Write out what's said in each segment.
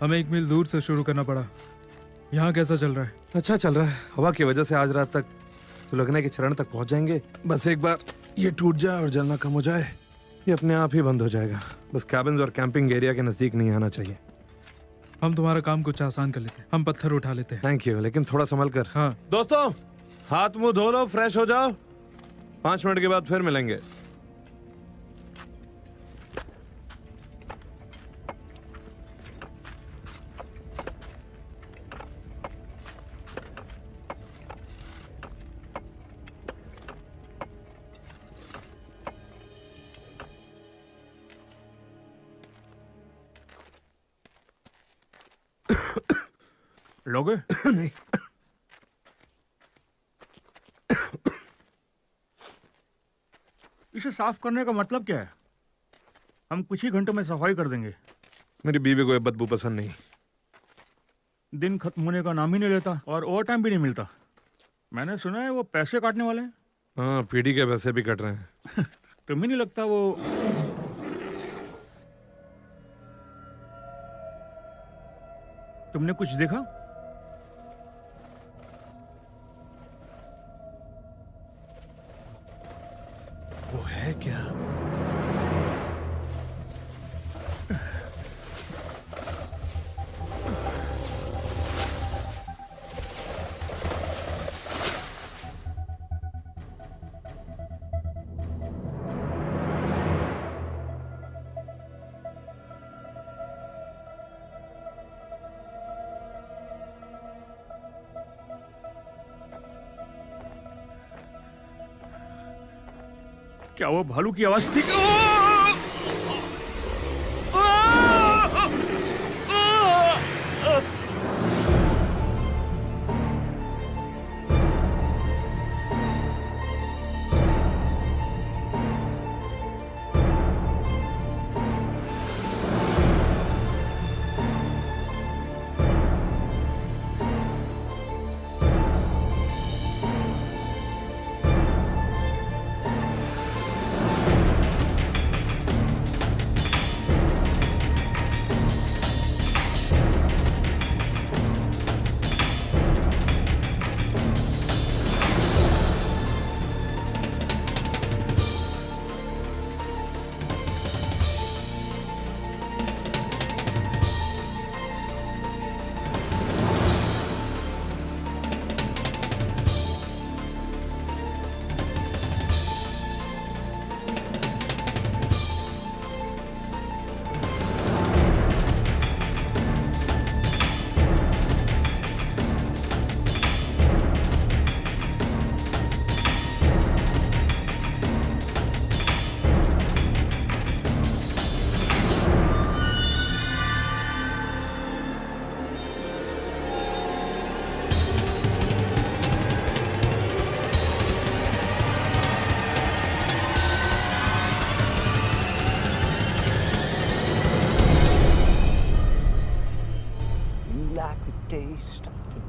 हमें 1 मील दूर से शुरू करना पड़ा। यहाँ कैसा चल रहा है? अच्छा चल रहा है। हवा की वजह से आज रात तक सुलगने के चरण तक पहुंच जाएंगे। बस एक बार ये टूट जाए और जलना कम हो जाए, ये अपने आप ही बंद हो जाएगा। बस कैबिन्स और कैंपिंग एरिया के नजदीक नहीं आना चाहिए। हम तुम्हारा काम कुछ आसान कर लेते हैं। हम पत्थर उठा लेते हैं। थैंक यू, लेकिन थोड़ा संभल कर। हाँ दोस्तों, हाथ मुंह धो लो, फ्रेश हो जाओ। 5 मिनट के बाद फिर मिलेंगे। लोगे? नहीं। इसे साफ करने का मतलब क्या है? हम कुछ ही घंटों में सफाई कर देंगे। मेरी बीवी को ये बदबू पसंद नहीं। दिन खत्म होने का नाम ही नहीं लेता और ओवर टाइम भी नहीं मिलता। मैंने सुना है वो पैसे काटने वाले हैं। हाँ, पीढ़ी के पैसे भी कट रहे हैं। तुम्हें नहीं लगता वो तुमने कुछ देखा? वो है क्या? क्या वो भालू की आवाज थी?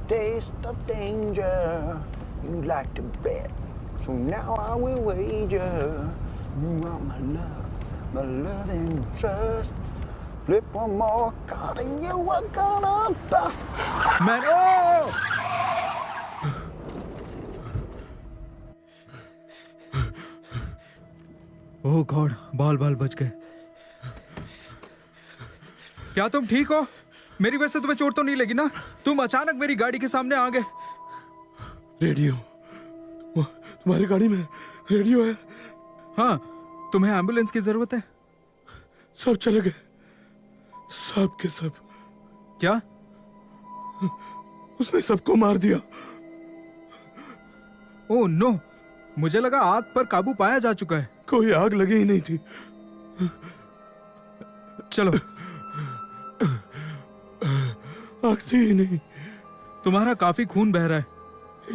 Taste of danger. You like to bet, so now I will wager. You are my love and trust. Flip one more card and you are gonna bust. Man, oh! Oh God, बाल बच गए। क्या तुम ठीक हो? मेरी वजह से तुम्हें चोट तो नहीं लगी ना? तुम अचानक मेरी गाड़ी के सामने आ गए। रेडियो, वो तुम्हारी गाड़ी में रेडियो है? हाँ, तुम्हें एम्बुलेंस की जरूरत है? सब चले गए, सब के सब। क्या? उसने सबको मार दिया। ओह नो, मुझे लगा आग पर काबू पाया जा चुका है। कोई आग लगी ही नहीं थी। चलो। आग थी ही नहीं। तुम्हारा काफी खून बह रहा है।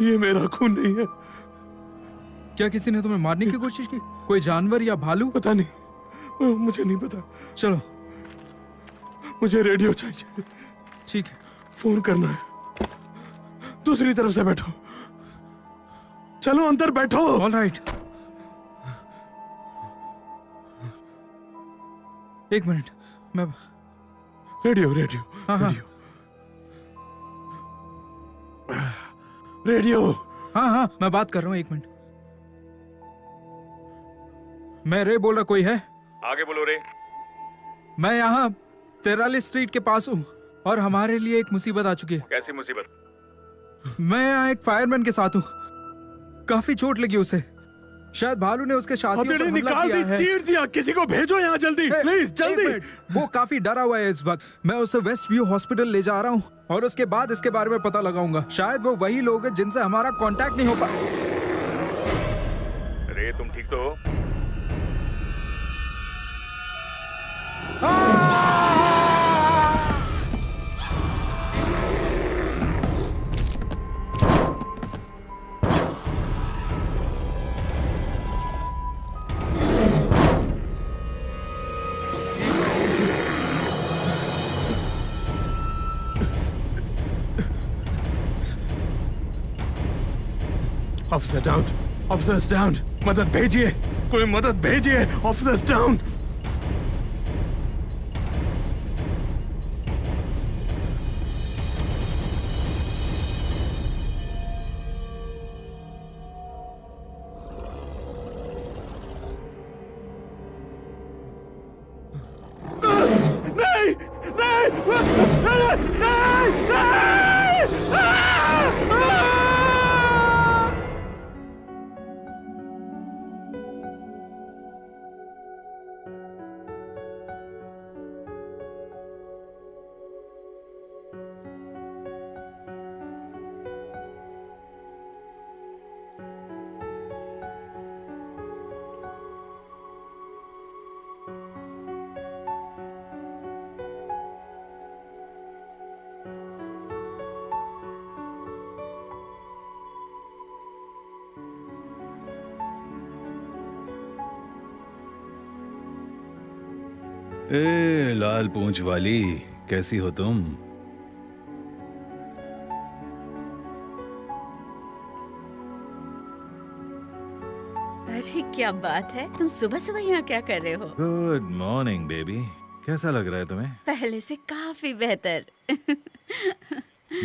ये मेरा खून नहीं है। क्या किसी ने तुम्हें मारने की कोशिश की? कोई जानवर या भालू? पता नहीं, मुझे नहीं पता। चलो, मुझे रेडियो चाहिए। ठीक है, फोन करना है। दूसरी तरफ से बैठो। चलो अंदर बैठो। All right. एक मिनट, मैं रेडियो रेडियो हाँ, हाँ। Radio radio. हाँ हाँ मैं बात कर रहा हूँ, 1 मिनट। मैं रे बोल रहा, कोई है? आगे बोलो रे। मैं यहाँ 43 स्ट्रीट के पास हूँ और हमारे लिए एक मुसीबत आ चुकी है। कैसी मुसीबत? मैं यहाँ एक फायरमैन के साथ हूँ। काफी चोट लगी उसे। शायद भालू ने उसके साथियों पर हथेली हमला निकाल किया दी, है। चीर दिया। किसी को भेजो यहाँ जल्दी, प्लीज जल्दी। 1 मिनट, वो काफी डरा हुआ है इस वक्त। मैं उसे वेस्ट व्यू हॉस्पिटल ले जा रहा हूँ और उसके बाद इसके बारे में पता लगाऊंगा। शायद वो वही लोग हैं जिनसे हमारा कांटेक्ट नहीं हो पा। रे तुम ठीक तो हो? Officer down, officers down. मदद भेजिए, कोई मदद भेजिए। Officers down. नहीं नहीं नहीं नहीं नहीं। ए लाल पूंछ वाली, कैसी हो तुम? अरे क्या बात है, तुम सुबह सुबह यहाँ क्या कर रहे हो? गुड मॉर्निंग बेबी, कैसा लग रहा है तुम्हें? पहले से काफी बेहतर।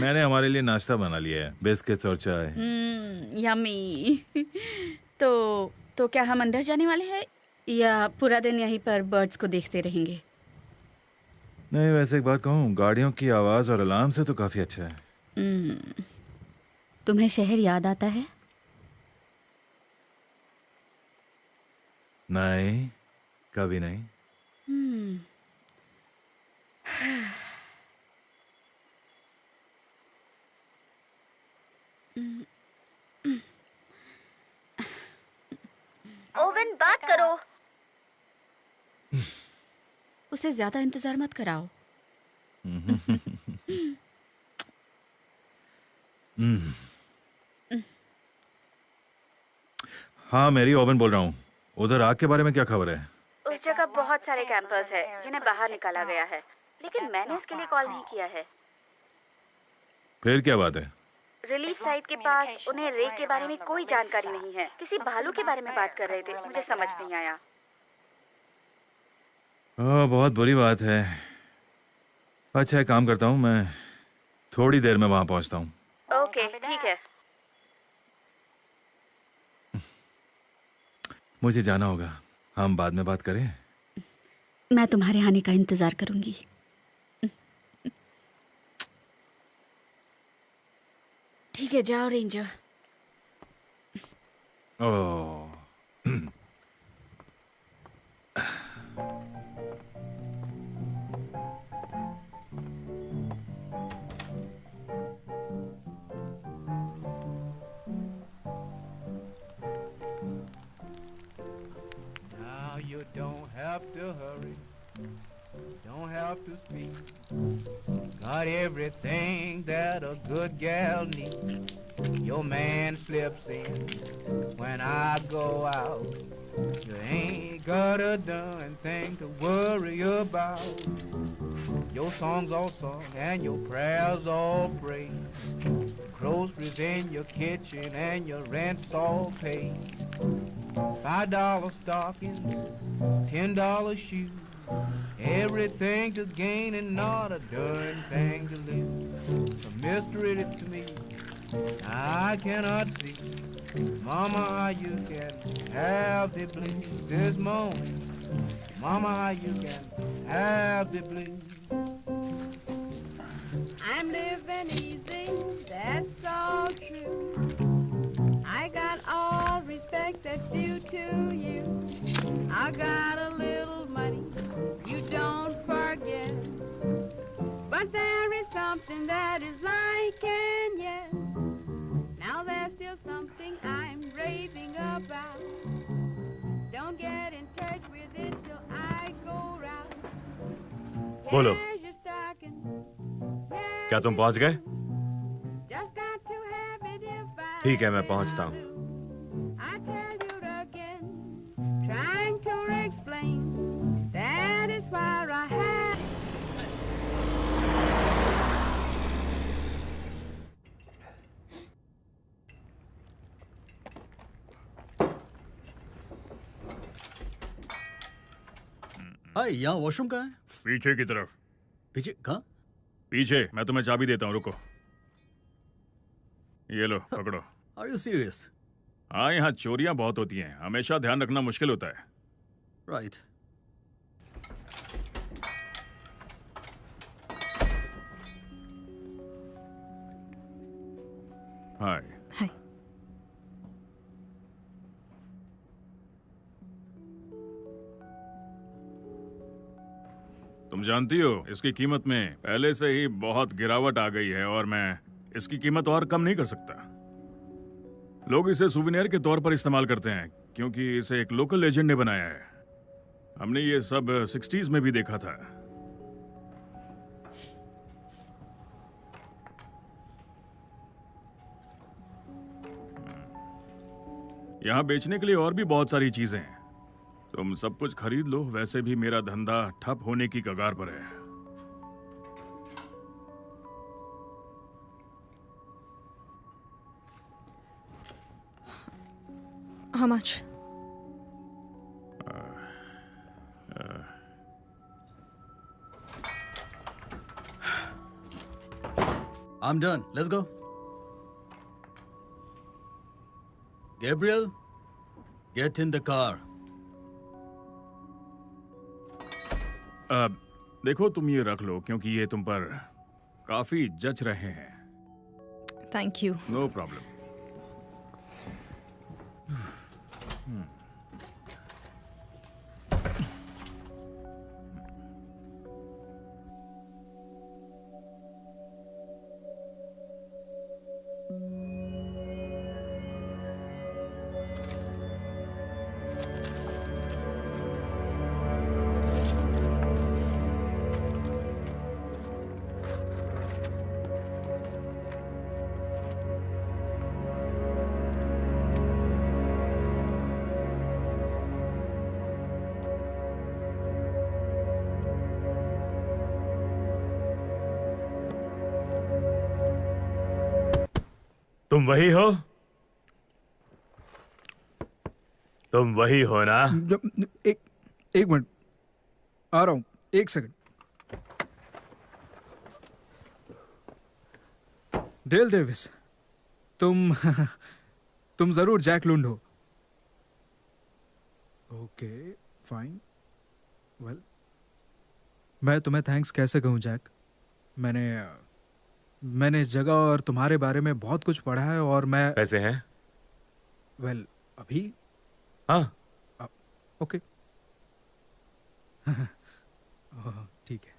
मैंने हमारे लिए नाश्ता बना लिया है, बिस्किट्स और चाय। यम्मी। तो क्या हम अंदर जाने वाले हैं या पूरा दिन यहीं पर बर्ड्स को देखते रहेंगे? नहीं, वैसे एक बात कहूँ, गाड़ियों की आवाज और अलार्म से तो काफी अच्छा है। तुम्हें शहर याद आता है? नहीं, कभी नहीं। ओवन, बात करो। उसे ज्यादा इंतजार मत कराओ। हाँ, मेरी ओवन बोल रहा हूँ। उधर आग के बारे में क्या खबर है? उस जगह बहुत सारे कैंपर्स हैं जिन्हें बाहर निकाला गया है, लेकिन मैंने उसके लिए कॉल नहीं किया है। फिर क्या बात है? रिलीफ साइट के पास उन्हें रे के बारे में कोई जानकारी नहीं है। किसी भालू के बारे में बात कर रहे थे, मुझे समझ नहीं आया। बहुत बुरी बात है। अच्छा, एक काम करता हूँ, मैं थोड़ी देर में वहां पहुंचता हूँ। ओके, ठीक है। मुझे जाना होगा, हम बाद में बात करें। मैं तुम्हारे आने का इंतजार करूंगी। ठीक है, जाओ ranger. Oh, Now you don't have to hurry, don't have to speak. Got everything that a good gal needs. Your man slips in when I go out. You ain't got a darn thing to worry about. Your songs all sung and your prayers all prayed. Groceries in your kitchen and your rent's all paid. $5 stockings, $10 shoes. Everything to gain and not a darn thing to lose. A mystery to me, I cannot see. Mama, how you can have the blues this morning. Mama, how you can have the blues. I'm living easy, that's all true. I got all respect that's due to you. I got a little money, you don't forget. But there is something that is lacking, yes. Now there's still something I'm raving about. Don't get in touch with it till I go round. बोलो। Here's your stocking. क्या तुम पहुंच गए? Just got to have it if I ठीक है, मैं पहुंचता हूं। I tell you again, trying to explain, that is why I have. हाय, यहाँ वॉशरूम कहाँ है? पीछे की तरफ। पीछे कहाँ? पीछे, मैं तुम्हें चाबी देता हूँ, रुको। ये लो, पकड़ो। Are you serious? हाँ, यहाँ चोरियां बहुत होती हैं, हमेशा ध्यान रखना मुश्किल होता है। Right. हाय। हाय। तुम जानती हो, इसकी कीमत में पहले से ही बहुत गिरावट आ गई है और मैं इसकी कीमत और कम नहीं कर सकता। लोग इसे सुवेनियर के तौर पर इस्तेमाल करते हैं क्योंकि इसे एक लोकल लेजेंड ने बनाया है। हमने ये सब 60s में भी देखा था। यहाँ बेचने के लिए और भी बहुत सारी चीजें हैं। तुम सब कुछ खरीद लो, वैसे भी मेरा धंधा ठप होने की कगार पर है। How much? I'm done. Let's go. Gabriel, get in the car. देखो, तुम ये रख लो क्योंकि ये तुम पर काफी जच रहे हैं। Thank you. No problem. तुम वही हो? तुम वही हो ना? एक मिनट, आ रहा हूं, एक सेकंड। डेल डेविस, तुम जरूर जैक लुंड हो। Okay, fine. वेल, मैं तुम्हें थैंक्स कैसे कहूं जैक? मैंने इस जगह और तुम्हारे बारे में बहुत कुछ पढ़ा है और मैं... कैसे हैं? वेल, अभी? हाँ। ओके। ठीक है।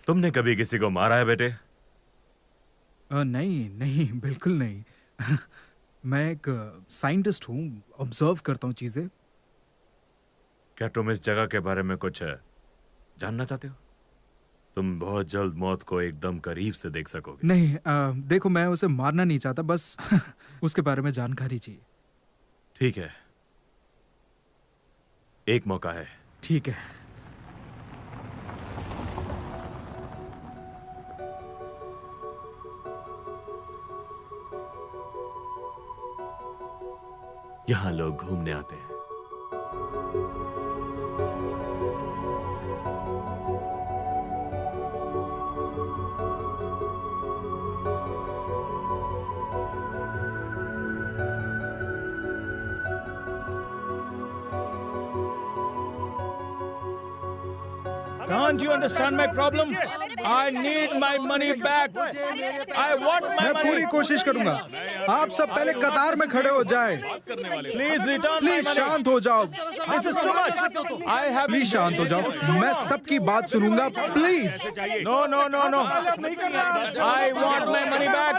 तुमने कभी किसी को मारा है बेटे? नहीं नहीं, बिल्कुल नहीं। मैं एक साइंटिस्ट हूँ, ऑब्जर्व करता हूँ चीजें। क्या तुम इस जगह के बारे में कुछ जानना चाहते हो? तुम बहुत जल्द मौत को एकदम करीब से देख सकोगे। नहीं, देखो, मैं उसे मारना नहीं चाहता, बस उसके बारे में जानकारी चाहिए। ठीक है, एक मौका है। ठीक है। यहाँ लोग घूमने आते हैं। Can't you understand my problem? I need my money back. I want my मैं money. पूरी कोशिश करूंगा। आप सब पहले कतार में खड़े हो जाएं। Please return my please money. शांत हो जाओ। This is too much. I have. Please शांत हो जाओ। मैं सबकी बात सुनूंगा। Please. No, no, no, no. I want my money back.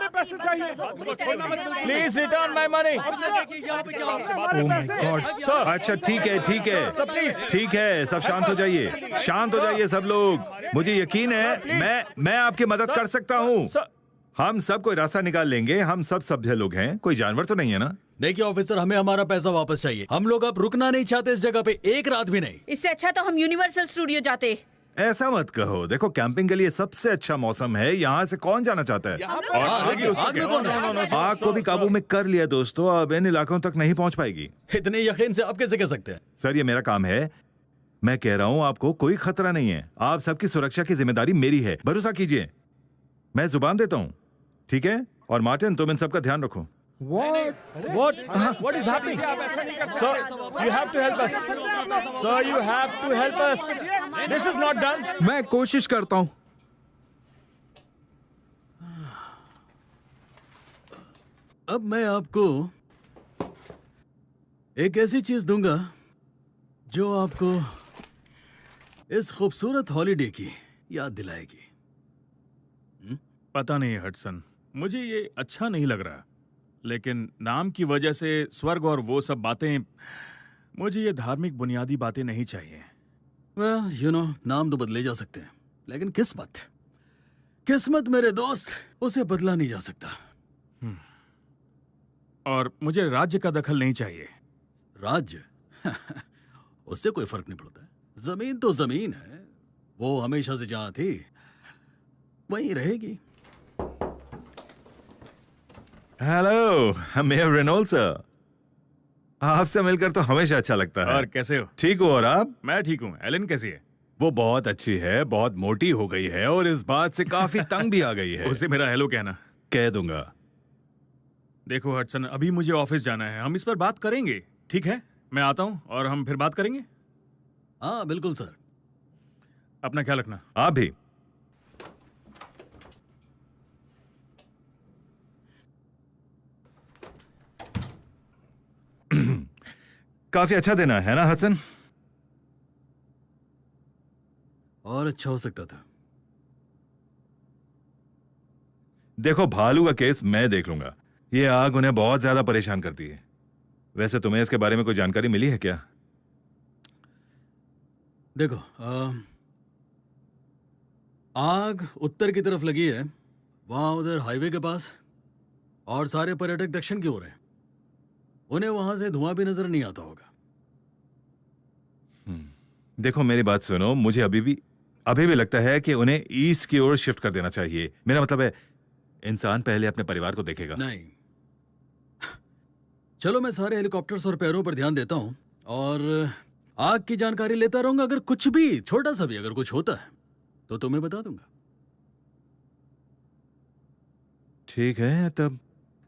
Please return my money. Oh my God. Sir. अच्छा ठीक है Sir, please. ठीक है, सब शांत हो जाइए, शांत हो जाइए सब लोग। मुझे यकीन है मैं आपकी मदद कर सकता हूँ। हम सब कोई रास्ता निकाल लेंगे। हम सब सभ्य लोग हैं, कोई जानवर तो नहीं है ना? देखिए ऑफिसर, हमें हमारा पैसा वापस चाहिए। हम लोग अब रुकना नहीं चाहते इस जगह पे एक रात भी नहीं। इससे अच्छा तो हम यूनिवर्सल स्टूडियो जाते। ऐसा मत कहो। देखो कैंपिंग के लिए सबसे अच्छा मौसम है। यहाँ से कौन जाना चाहता है? आग को भी काबू में कर लिया दोस्तों, अब इन इलाकों तक नहीं पहुँच पाएगी। इतने यकीन से आप कैसे कह सकते हैं? सर ये मेरा काम है। मैं कह रहा हूँ आपको कोई खतरा नहीं है। आप सबकी सुरक्षा की जिम्मेदारी मेरी है, भरोसा कीजिए। मैं जुबान देता हूँ, ठीक है? और मार्टिन तुम इन सबका ध्यान रखो। What is happening? Sir, you have to help us. Sir, you have to help us. This is not done. मैं कोशिश करता हूँ। अब मैं आपको एक ऐसी चीज दूंगा जो आपको इस खूबसूरत हॉलिडे की याद दिलाएगी। पता नहीं हडसन, मुझे ये अच्छा नहीं लग रहा, लेकिन नाम की वजह से स्वर्ग और वो सब बातें, मुझे ये धार्मिक बुनियादी बातें नहीं चाहिए। Well, you know, नाम तो बदले जा सकते हैं, लेकिन किस्मत मेरे दोस्त, उसे बदला नहीं जा सकता। और मुझे राज्य का दखल नहीं चाहिए। राज्य? उससे कोई फर्क नहीं पड़ता। जमीन तो जमीन है, वो हमेशा से जहां थी वहीं रहेगी। Hello, mayor Reynold sir. आपसे मिलकर तो हमेशा अच्छा लगता है। और कैसे हो? ठीक हो? और आप? मैं ठीक हूँ। एलन कैसी है? वो बहुत अच्छी है, बहुत मोटी हो गई है और इस बात से काफी तंग भी आ गई है। उसे मेरा हेलो कहना। कह दूंगा। देखो हडसन, अभी मुझे ऑफिस जाना है, हम इस पर बात करेंगे, ठीक है? मैं आता हूँ और हम फिर बात करेंगे। हाँ बिल्कुल सर। अपना ख्याल रखना। आप भी। काफी अच्छा देना है ना हसन? और अच्छा हो सकता था। देखो भालू का केस मैं देख लूंगा। ये आग उन्हें बहुत ज्यादा परेशान करती है। वैसे तुम्हें इसके बारे में कोई जानकारी मिली है क्या? देखो आग उत्तर की तरफ लगी है, वहां उधर हाईवे के पास, और सारे पर्यटक दक्षिण की ओर हैं। उन्हें वहां से धुआं भी नजर नहीं आता होगा। देखो मेरी बात सुनो, मुझे अभी भी लगता है कि उन्हें ईस्ट की ओर शिफ्ट कर देना चाहिए। मेरा मतलब है इंसान पहले अपने परिवार को देखेगा। नहीं, चलो मैं सारे हेलीकॉप्टर्स और पैरों पर ध्यान देता हूं और आग की जानकारी लेता रहूंगा। अगर कुछ भी, छोटा सा भी अगर कुछ होता है तो तुम्हें बता दूंगा। ठीक है, तब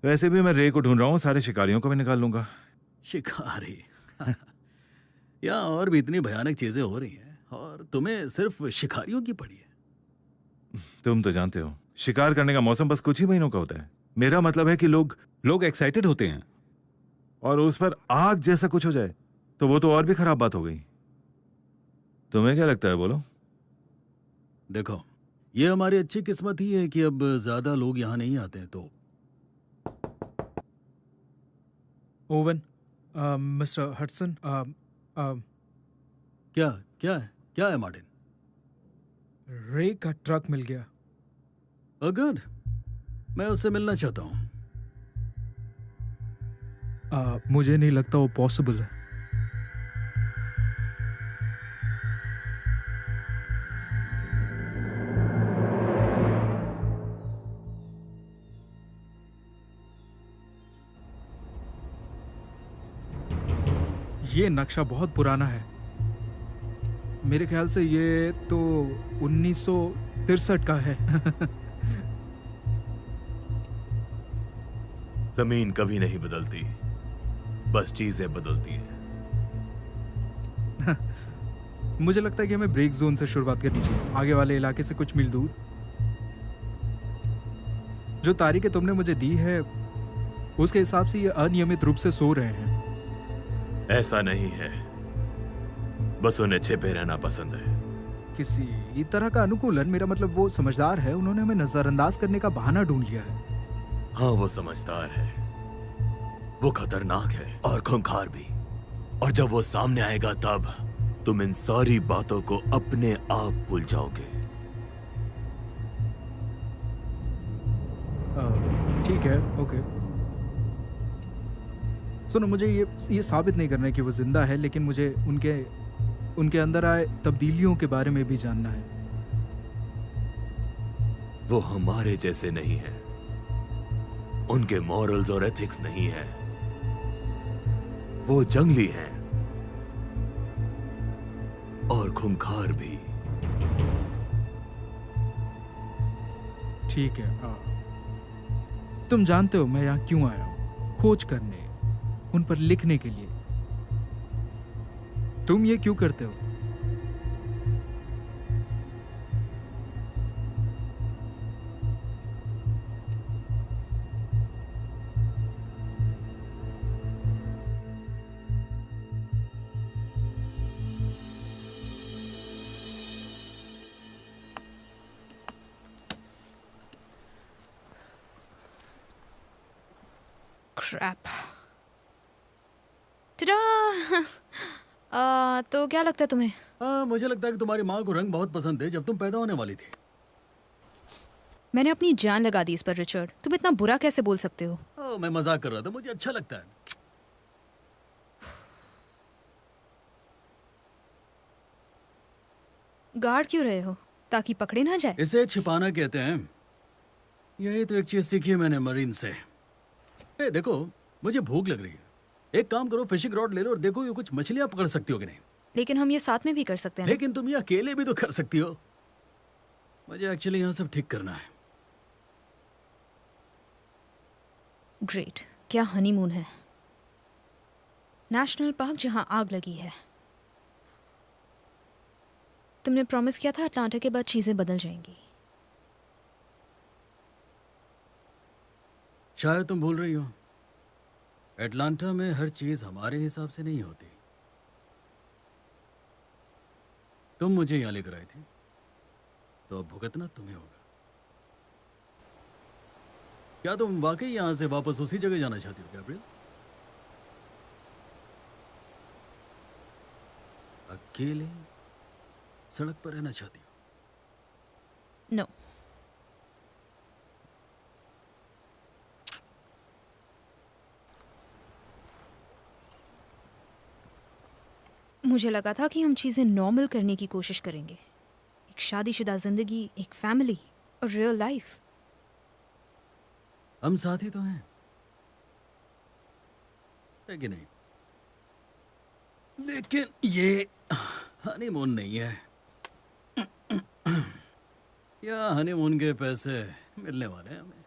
वैसे भी मैं रे को ढूंढ रहा हूँ, सारे शिकारियों को भी निकाल लूंगा। शिकारी? यहाँ और भी इतनी भयानक चीजें हो रही हैं और तुम्हें सिर्फ शिकारियों की पड़ी है। तुम तो जानते हो शिकार करने का मौसम बस कुछ ही महीनों का होता है। मेरा मतलब है कि लोग एक्साइटेड होते हैं और उस पर आग जैसा कुछ हो जाए तो वो तो और भी खराब बात हो गई। तुम्हें क्या लगता है, बोलो? देखो, ये हमारी अच्छी किस्मत ही है कि अब ज्यादा लोग यहाँ नहीं आते हैं। तो ओवन, मिस्टर हडसन, क्या है मार्टिन? रे का ट्रक मिल गया। गुड, मैं उससे मिलना चाहता हूँ। मुझे नहीं लगता वो पॉसिबल है। ये नक्शा बहुत पुराना है। मेरे ख्याल से ये तो 1963 का है। जमीन कभी नहीं बदलती, बस चीजें बदलती हैं। मुझे लगता है कि हमें ब्रेक जोन से शुरुआत करनी चाहिए, आगे वाले इलाके से कुछ मील दूर। जो तारीखें तुमने मुझे दी है उसके हिसाब से ये अनियमित रूप से सो रहे हैं। ऐसा नहीं है, बस उन्हें छिपे रहना पसंद है। किसी तरह का अनुकूलन, मेरा मतलब वो समझदार है, उन्होंने हमें नजरअंदाज करने का बहाना ढूंढ लिया है। हाँ, वो समझदार है, वो खतरनाक है और खूंखार भी। और जब वो सामने आएगा तब तुम इन सारी बातों को अपने आप भूल जाओगे। ठीक है, ओके। सुनो, मुझे ये साबित नहीं करना है कि वो जिंदा है, लेकिन मुझे उनके अंदर आए तब्दीलियों के बारे में भी जानना है। वो हमारे जैसे नहीं है, उनके मॉरल्स और एथिक्स नहीं है, वो जंगली हैं और खूंखार भी। ठीक है, तुम जानते हो मैं यहाँ क्यों आया हूँ? खोज करने, उन पर लिखने के लिए। तुम ये क्यों करते हो? क्रैप। तो क्या लगता है तुम्हें? मुझे लगता है कि तुम्हारी माँ को रंग बहुत पसंद थे जब तुम पैदा होने वाली थी। मैंने अपनी जान लगा दी इस पर रिचर्ड, तुम इतना बुरा कैसे बोल सकते हो? मैं मजाक कर रहा था, मुझे अच्छा लगता है। गार्ड क्यों रहे हो? ताकि पकड़े ना जाए? इसे छिपाना कहते हैं। यही तो एक चीज सीखी है मैंने मरीन से। देखो, मुझे भूख लग रही है। एक काम करो, फिशिंग रॉड ले लो और देखो ये कुछ मछलियां पकड़ सकती हो कि नहीं। लेकिन हम ये साथ में भी कर सकते हैं। लेकिन तुम ये अकेले भी तो कर सकती हो। मुझे एक्चुअली यहाँ सब ठीक करना है। ग्रेट, क्या हनीमून है। नेशनल पार्क जहाँ आग लगी है। तुमने प्रॉमिस किया था अटलांटा के बाद चीजें बदल जाएंगी। शायद तुम भूल रही हो, एटलांटा में हर चीज हमारे हिसाब से नहीं होती। तुम मुझे यहां लेकर आई थी, तो अब भुगतना तुम्हें होगा। क्या तुम वाकई यहां से वापस उसी जगह जाना चाहती हो गैब्रियल? अकेले सड़क पर रहना चाहती हो? नो। मुझे लगा था कि हम चीजें नॉर्मल करने की कोशिश करेंगे। एक शादीशुदा जिंदगी, एक फैमिली और रियल लाइफ। हम साथी तो हैं, है कि नहीं? लेकिन ये हनीमून नहीं है। या हनीमून के पैसे मिलने वाले हैं हमें।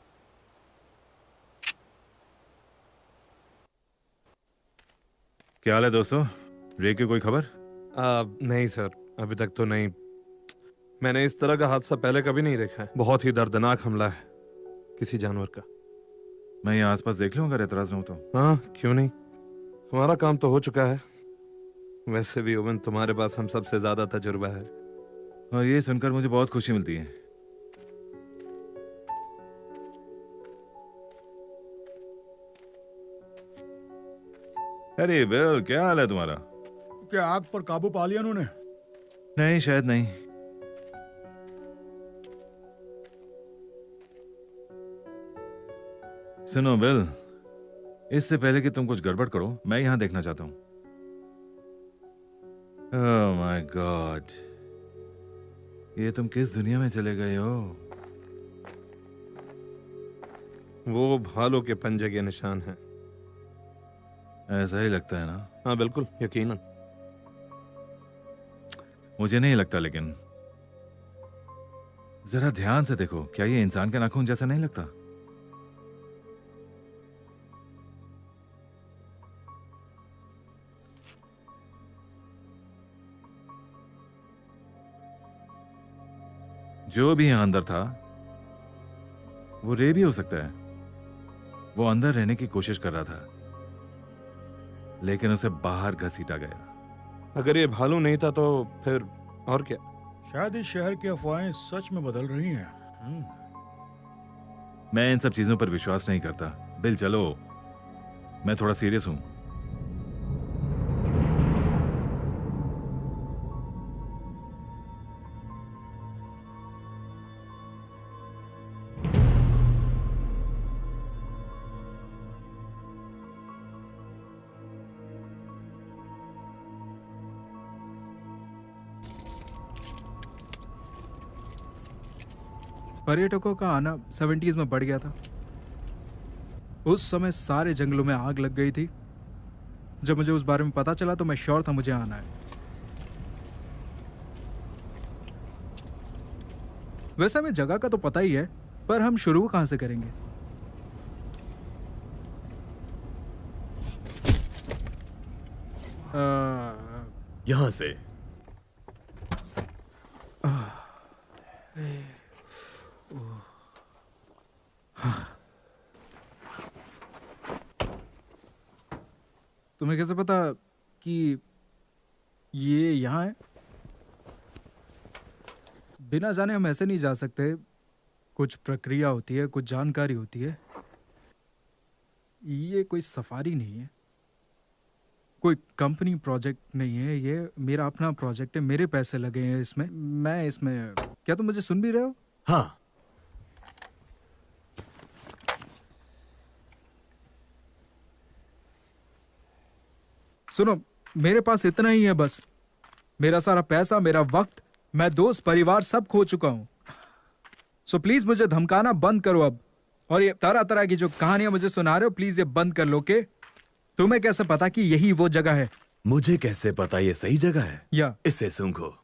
क्या हाल है दोस्तों? रे की कोई खबर? नहीं सर, अभी तक तो नहीं। मैंने इस तरह का हादसा पहले कभी नहीं देखा है। बहुत ही दर्दनाक हमला है किसी जानवर का। मैं यहाँ आसपास देख लूँ अगर एतराज न हो तो। हाँ, क्यों नहीं। हमारा काम तो हो चुका है। वैसे भी ओवन, तुम्हारे पास हम सबसे ज्यादा तजुर्बा है। और ये सुनकर मुझे बहुत खुशी मिलती है। अरे बिल, क्या हाल है तुम्हारा? क्या आग पर काबू पा लिया उन्होंने? नहीं, शायद नहीं। सुनो बिल, इससे पहले कि तुम कुछ गड़बड़ करो, मैं यहां देखना चाहता हूं। ओह माय गॉड, ये तुम किस दुनिया में चले गए हो? वो भालू के पंजे के निशान हैं। ऐसा ही लगता है ना? हाँ बिल्कुल, यकीनन। मुझे नहीं लगता, लेकिन जरा ध्यान से देखो, क्या ये इंसान के नाखून जैसा नहीं लगता? जो भी यहां अंदर था वो रे भी हो सकता है। वो अंदर रहने की कोशिश कर रहा था, लेकिन उसे बाहर घसीटा गया। अगर ये भालू नहीं था तो फिर और क्या? शायद इस शहर की अफवाहें सच में बदल रही हैं। मैं इन सब चीजों पर विश्वास नहीं करता। बिल चलो, मैं थोड़ा सीरियस हूं। पर्यटकों का आना 70s में बढ़ गया था। उस समय सारे जंगलों में आग लग गई थी। जब मुझे उस बारे में पता चला तो मैं श्योर था मुझे आना है। वैसे हमें जगह का तो पता ही है, पर हम शुरू कहां से करेंगे? यहां से। तुम्हें कैसे पता कि ये यहाँ है? बिना जाने हम ऐसे नहीं जा सकते। कुछ प्रक्रिया होती है, कुछ जानकारी होती है। ये कोई सफारी नहीं है, कोई कंपनी प्रोजेक्ट नहीं है। ये मेरा अपना प्रोजेक्ट है, मेरे पैसे लगे हैं इसमें। मैं इसमें, क्या तुम मुझे सुन भी रहे हो? हाँ। सुनो, मेरे पास इतना ही है बस। मेरा सारा पैसा, मेरा वक्त, मैं दोस्त, परिवार सब खो चुका हूं। सो प्लीज मुझे धमकाना बंद करो अब। और ये तरह तरह की जो कहानियां मुझे सुना रहे हो, प्लीज ये बंद कर लो। के तुम्हें कैसे पता कि यही वो जगह है? मुझे कैसे पता ये सही जगह है? या इसे सूंघो।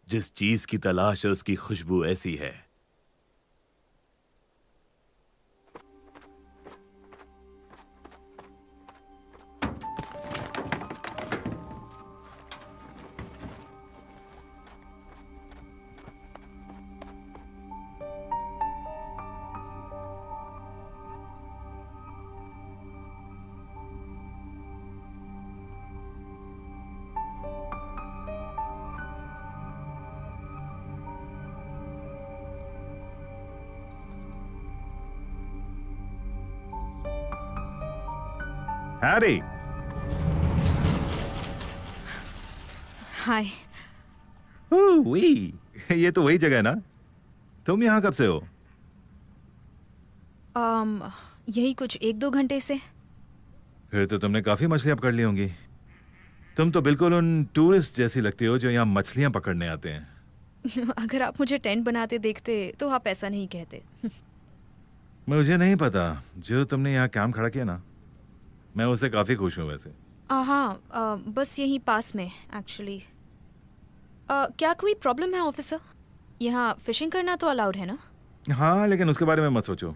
जिस चीज की तलाश है उसकी खुशबू ऐसी है। हैरी, हाय। ये तो वही जगह है ना? तुम यहाँ कब से हो? यही कुछ 1-2 घंटे से। फिर तो तुमने काफी मछलियां पकड़ ली होंगी। तुम तो बिल्कुल उन टूरिस्ट जैसी लगती हो जो यहाँ मछलियां पकड़ने आते हैं। अगर आप मुझे टेंट बनाते देखते तो आप ऐसा नहीं कहते। मुझे नहीं पता, जो तुमने यहाँ कैंप खड़ा किया ना, मैं उससे काफी खुश हूँ वैसे। हाँ, बस यहीं पास में एक्चुअली। क्या कोई प्रॉब्लम है ऑफिसर? यहाँ फिशिंग करना तो अलाउड है ना? हाँ, लेकिन उसके बारे में मत सोचो।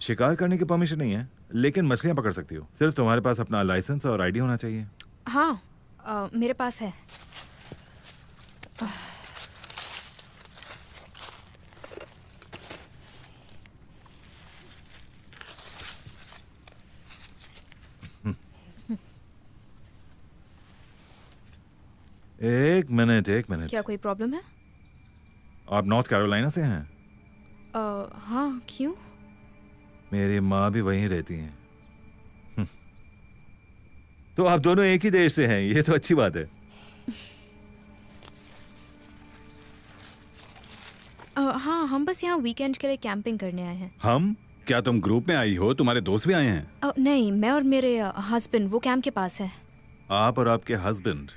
शिकार करने की परमिशन नहीं है, लेकिन मछलियां पकड़ सकती हो। सिर्फ तुम्हारे पास अपना लाइसेंस और आईडी होना चाहिए। हाँ, मेरे पास है। एक मिनट। क्या कोई प्रॉब्लम है? आप नॉर्थ कैरोलिना से हैं? हाँ, क्यों? मेरी माँ भी वहीं रहती हैं। तो आप दोनों एक ही देश से हैं, ये तो अच्छी बात है। हाँ, हम बस यहाँ वीकेंड के लिए कैंपिंग करने आए हैं। हम? क्या तुम ग्रुप में आई हो? तुम्हारे दोस्त भी आए हैं? नहीं, मैं और मेरे हस्बैंड वो कैंप के पास है। आप और आपके हस्बैंड?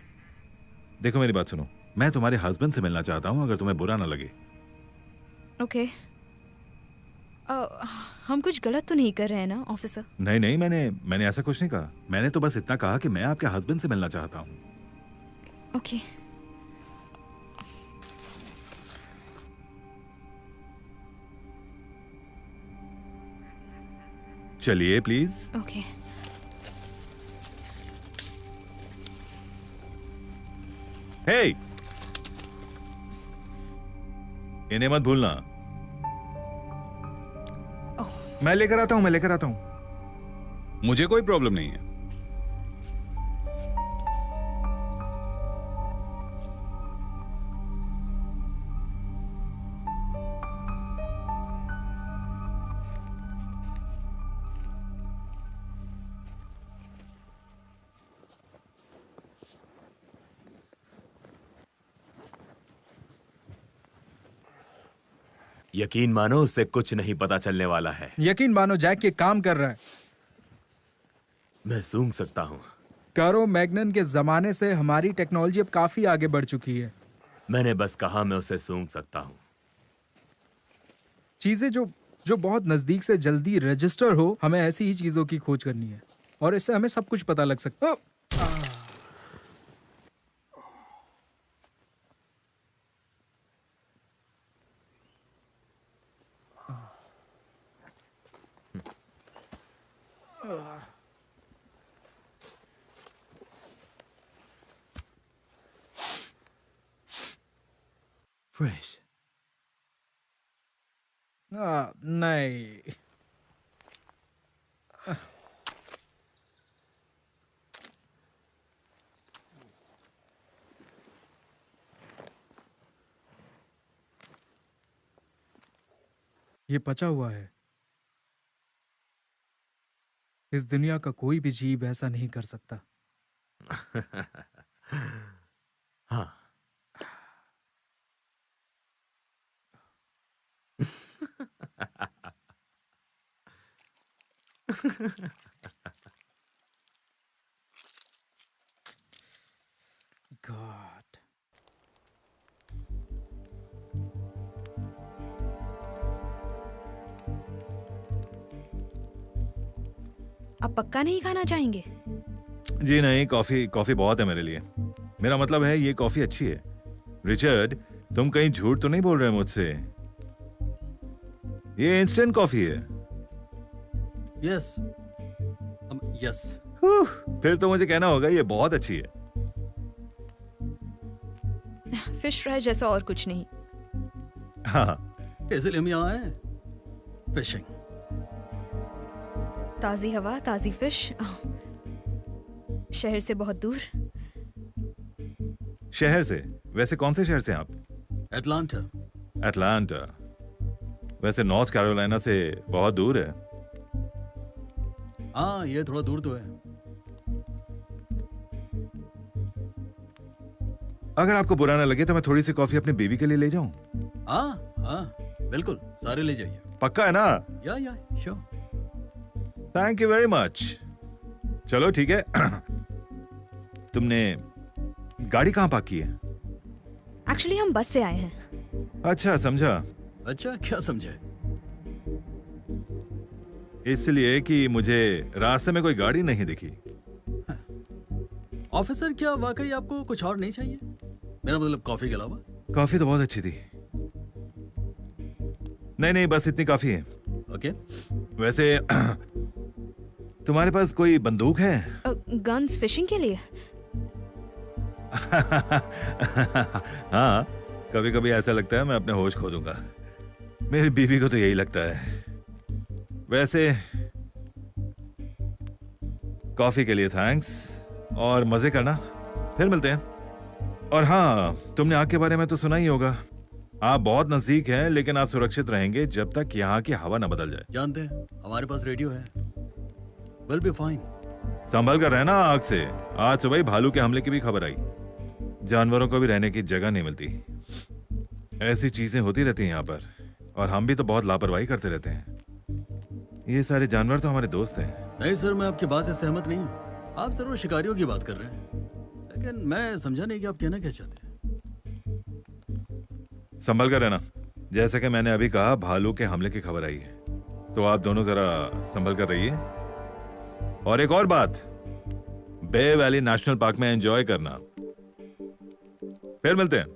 देखो मेरी बात सुनो, मैं तुम्हारे हस्बैंड से मिलना चाहता हूँ, अगर तुम्हें बुरा ना लगे। ओके। हम कुछ गलत तो नहीं कर रहे हैं ना ऑफिसर? नहीं नहीं, मैंने ऐसा कुछ नहीं कहा। मैंने तो बस इतना कहा कि मैं आपके हस्बैंड से मिलना चाहता हूँ। ओके। चलिए प्लीज। ओके। हे, इन्हें मत भूलना। मैं लेकर आता हूं। मुझे कोई प्रॉब्लम नहीं है। यकीन मानो उससे कुछ नहीं पता चलने वाला है। यकीन मानो जैक ये काम कर रहा है। मैं सूंघ सकता हूँ। करो मैग्नन के जमाने से हमारी टेक्नोलॉजी अब काफी आगे बढ़ चुकी है। मैंने बस कहा मैं उसे सूंघ सकता हूँ। चीजें जो बहुत नजदीक से जल्दी रजिस्टर हो, हमें ऐसी ही चीजों की खोज करनी है और इससे हमें सब कुछ पता लग सकता है। फ्रेश। नहीं। ये पचा हुआ है। इस दुनिया का कोई भी जीव ऐसा नहीं कर सकता। हाँ। God. आप पक्का नहीं खाना चाहेंगे? जी नहीं, कॉफी बहुत है मेरे लिए। मेरा मतलब है ये कॉफी अच्छी है। रिचर्ड, तुम कहीं झूठ तो नहीं बोल रहे मुझसे? ये इंस्टेंट कॉफी है। Yes yes. फिर तो मुझे कहना होगा ये बहुत अच्छी है। फिश फ्राई जैसा और कुछ नहीं। हाँ। इसलिए हम यहाँ आए फिशिंग। ताजी हवा, ताजी फिश, शहर से बहुत दूर। शहर से? वैसे कौन से शहर से हैं आप? एटलांटा। एटलांटा वैसे नॉर्थ कैरोलिना से बहुत दूर है। हाँ, ये थोड़ा दूर तो है। अगर आपको बुरा ना लगे तो मैं थोड़ी सी कॉफी अपनी बीवी के लिए ले जाऊं? हाँ हाँ बिल्कुल, सारे ले जाइए। पक्का है ना? या sure. Thank you very much. चलो ठीक है। तुमने गाड़ी कहाँ पार्क की है? एक्चुअली हम बस से आए हैं। अच्छा, समझा। अच्छा, क्या समझे? इसलिए कि मुझे रास्ते में कोई गाड़ी नहीं दिखी। ऑफिसर, क्या वाकई आपको कुछ और नहीं चाहिए? मेरा मतलब कॉफी के अलावा। कॉफी तो बहुत अच्छी थी। नहीं, बस इतनी काफी है। ओके। वैसे तुम्हारे पास कोई बंदूक है? गन्स फिशिंग के लिए? हाँ, कभी कभी ऐसा लगता है मैं अपने होश खो दूंगा। मेरी बीवी को तो यही लगता है। वैसे कॉफी के लिए थैंक्स और मजे करना, फिर मिलते हैं। और हाँ, तुमने आग के बारे में तो सुना ही होगा। आप बहुत नजदीक हैं, लेकिन आप सुरक्षित रहेंगे जब तक यहाँ की हवा न बदल जाए। जानते हैं, हमारे पास रेडियो है। Will be fine. संभल कर रहना आग से। आज सुबह ही भालू के हमले की भी खबर आई। जानवरों को भी रहने की जगह नहीं मिलती। ऐसी चीजें होती रहती हैं यहाँ पर, और हम भी तो बहुत लापरवाही करते रहते हैं। ये सारे जानवर तो हमारे दोस्त हैं। नहीं सर, मैं आपकी बात से सहमत नहीं हूँ। आप जरूर शिकारियों की बात कर रहे हैं, लेकिन मैं समझा नहीं कि आप कहना क्या चाहते हैं। संभल कर रहना। जैसे कि मैंने अभी कहा, भालू के हमले की खबर आई है। तो आप दोनों जरा संभल कर रहिए। और एक और बात, बे वैली नेशनल पार्क में एंजॉय करना। फिर मिलते हैं।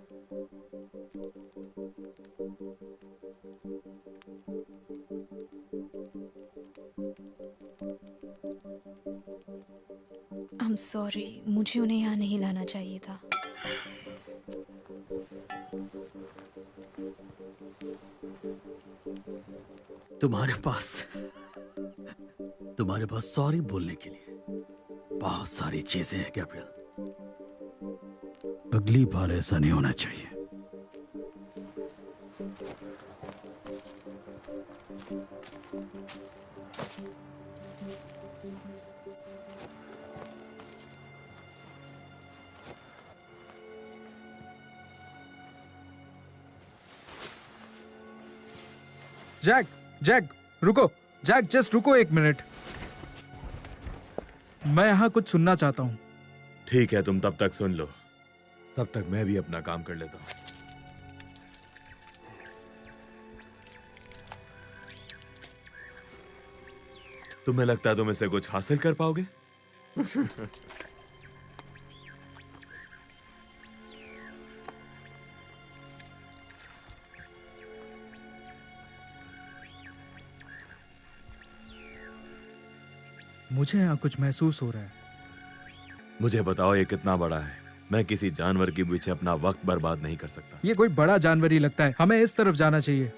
I'm sorry, मुझे उन्हें यहाँ नहीं लाना चाहिए था। तुम्हारे पास सॉरी बोलने के लिए बहुत सारी चीजें हैं गैब्रियल। अगली बार ऐसा नहीं होना चाहिए। जैक, जैक रुको, जैक जस्ट रुको 1 मिनट। मैं यहाँ कुछ सुनना चाहता हूँ। ठीक है, तुम तब तक सुन लो, तब तक मैं भी अपना काम कर लेता हूँ। तुम्हें लगता है तुम इससे कुछ हासिल कर पाओगे? मुझे यहाँ कुछ महसूस हो रहा है। मुझे बताओ ये कितना बड़ा है? मैं किसी जानवर के पीछे अपना वक्त बर्बाद नहीं कर सकता। ये कोई बड़ा जानवर ही लगता है। हमें इस तरफ जाना चाहिए।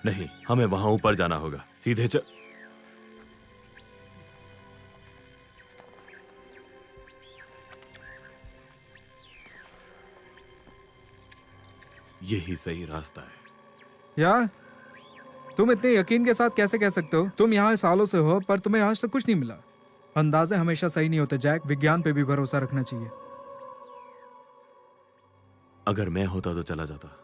नहीं, हमें वहां ऊपर जाना होगा। सीधे चल। यही सही रास्ता है। यार, तुम इतने यकीन के साथ कैसे कह सकते हो? तुम यहाँ सालों से हो पर तुम्हें आज तक कुछ नहीं मिला। अंदाजे हमेशा सही नहीं होते जैक। विज्ञान पे भी भरोसा रखना चाहिए। अगर मैं होता तो चला जाता।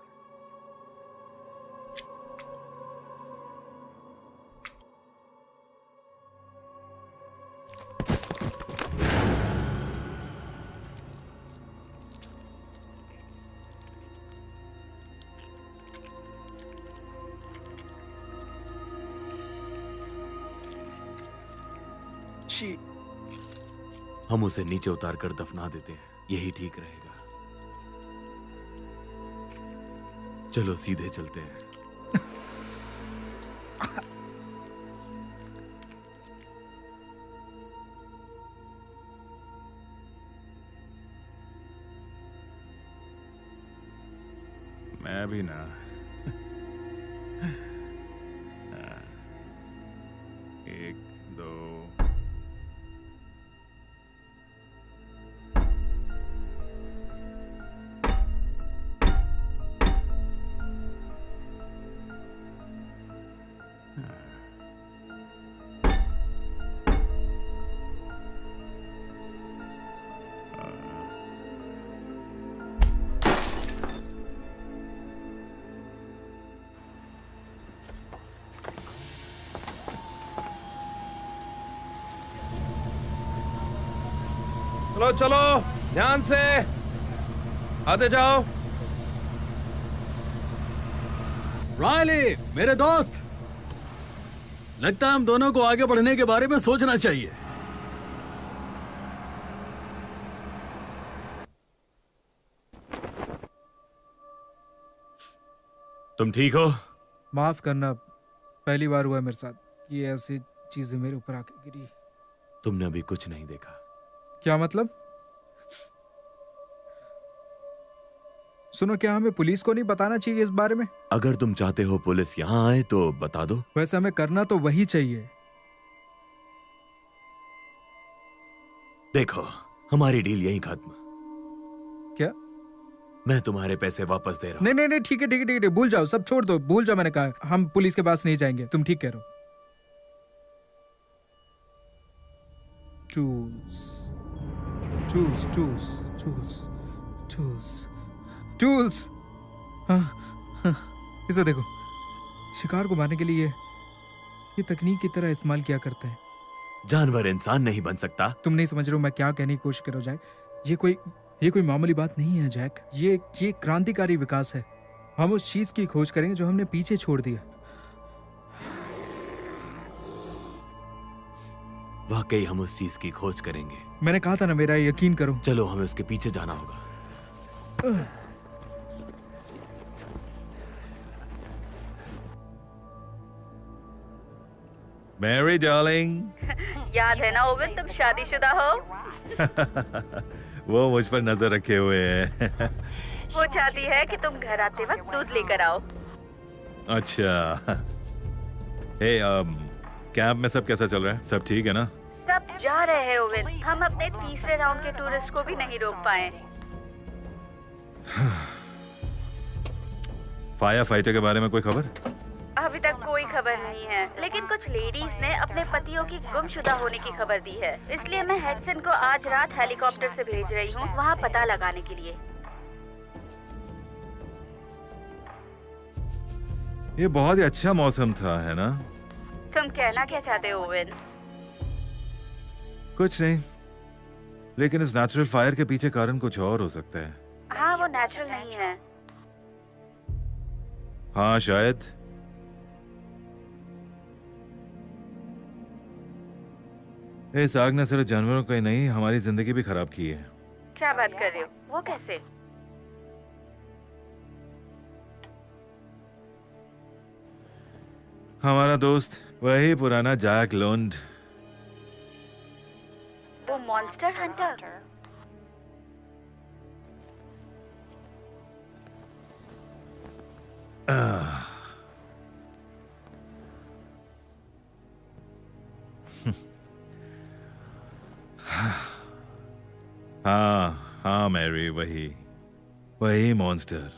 हम उसे नीचे उतार कर दफना देते हैं, यही ठीक रहेगा। चलो सीधे चलते हैं। मैं भी ना। एक दो चलो चलो, ध्यान से आते जाओ। रायली, मेरे दोस्त, लगता है हम दोनों को आगे बढ़ने के बारे में सोचना चाहिए। तुम ठीक हो? माफ करना, पहली बार हुआ है मेरे साथ। ये ऐसी चीजें मेरे ऊपर आके गिरी। तुमने अभी कुछ नहीं देखा। क्या मतलब? सुनो, क्या हमें पुलिस को नहीं बताना चाहिए इस बारे में? अगर तुम चाहते हो पुलिस यहाँ आए तो बता दो। वैसे हमें करना तो वही चाहिए। देखो, हमारी डील यहीं खत्म। क्या? मैं तुम्हारे पैसे वापस दे रहा हूँ। नहीं नहीं नहीं, ठीक है ठीक है ठीक है, भूल जाओ, सब छोड़ दो, भूल जाओ। मैंने कहा हम पुलिस के पास नहीं जाएंगे। तुम ठीक कह रहे हो। Tools tools tools tools tools tools. हाँ, इसे देखो, शिकार को मारने के लिए ये तकनीक की तरह इस्तेमाल किया करते हैं। जानवर इंसान नहीं बन सकता। तुम नहीं समझ रहे हो मैं क्या कहने की कोशिश कर रहा हूं जैक। ये कोई मामूली बात नहीं है जैक। ये क्रांतिकारी विकास है। हम उस चीज की खोज करेंगे जो हमने पीछे छोड़ दिया। वाकई हम उस चीज की खोज करेंगे। मैंने कहा था ना, मेरा यकीन करो। चलो हमें उसके पीछे जाना होगा। Mary darling. याद है ना ओवन, तुम शादीशुदा हो। वो मुझ पर नजर रखे हुए है। वो चाहती है कि तुम घर आते वक्त दूध लेकर आओ। अच्छा। हे कैंप में सब कैसा चल रहा है? सब ठीक है ना? सब जा रहे हैं ओवन। हम अपने तीसरे राउंड के टूरिस्ट को भी नहीं रोक पाए। फायर फाइटर के बारे में कोई खबर? अभी तक कोई खबर नहीं है, लेकिन कुछ लेडीज ने अपने पतियों की गुमशुदा होने की खबर दी है। इसलिए मैं हेडसन को आज रात हेलीकॉप्टर से भेज रही हूँ वहाँ पता लगाने के लिए। ये बहुत ही अच्छा मौसम था, है ना? तुम कहना क्या चाहते हो ओवन? कुछ नहीं, लेकिन इस नेचुरल फायर के पीछे कारण कुछ और हो सकता है। हाँ, वो नेचुरल नहीं है। हाँ शायद। इस आग ने सिर्फ जानवरों को ही नहीं, हमारी जिंदगी भी खराब की है। क्या बात कर रहे हो? वो कैसे? हमारा दोस्त वही पुराना जैक लोन्ड। वो मॉन्स्टर हंटर। हाँ मैरी, वही मॉन्स्टर।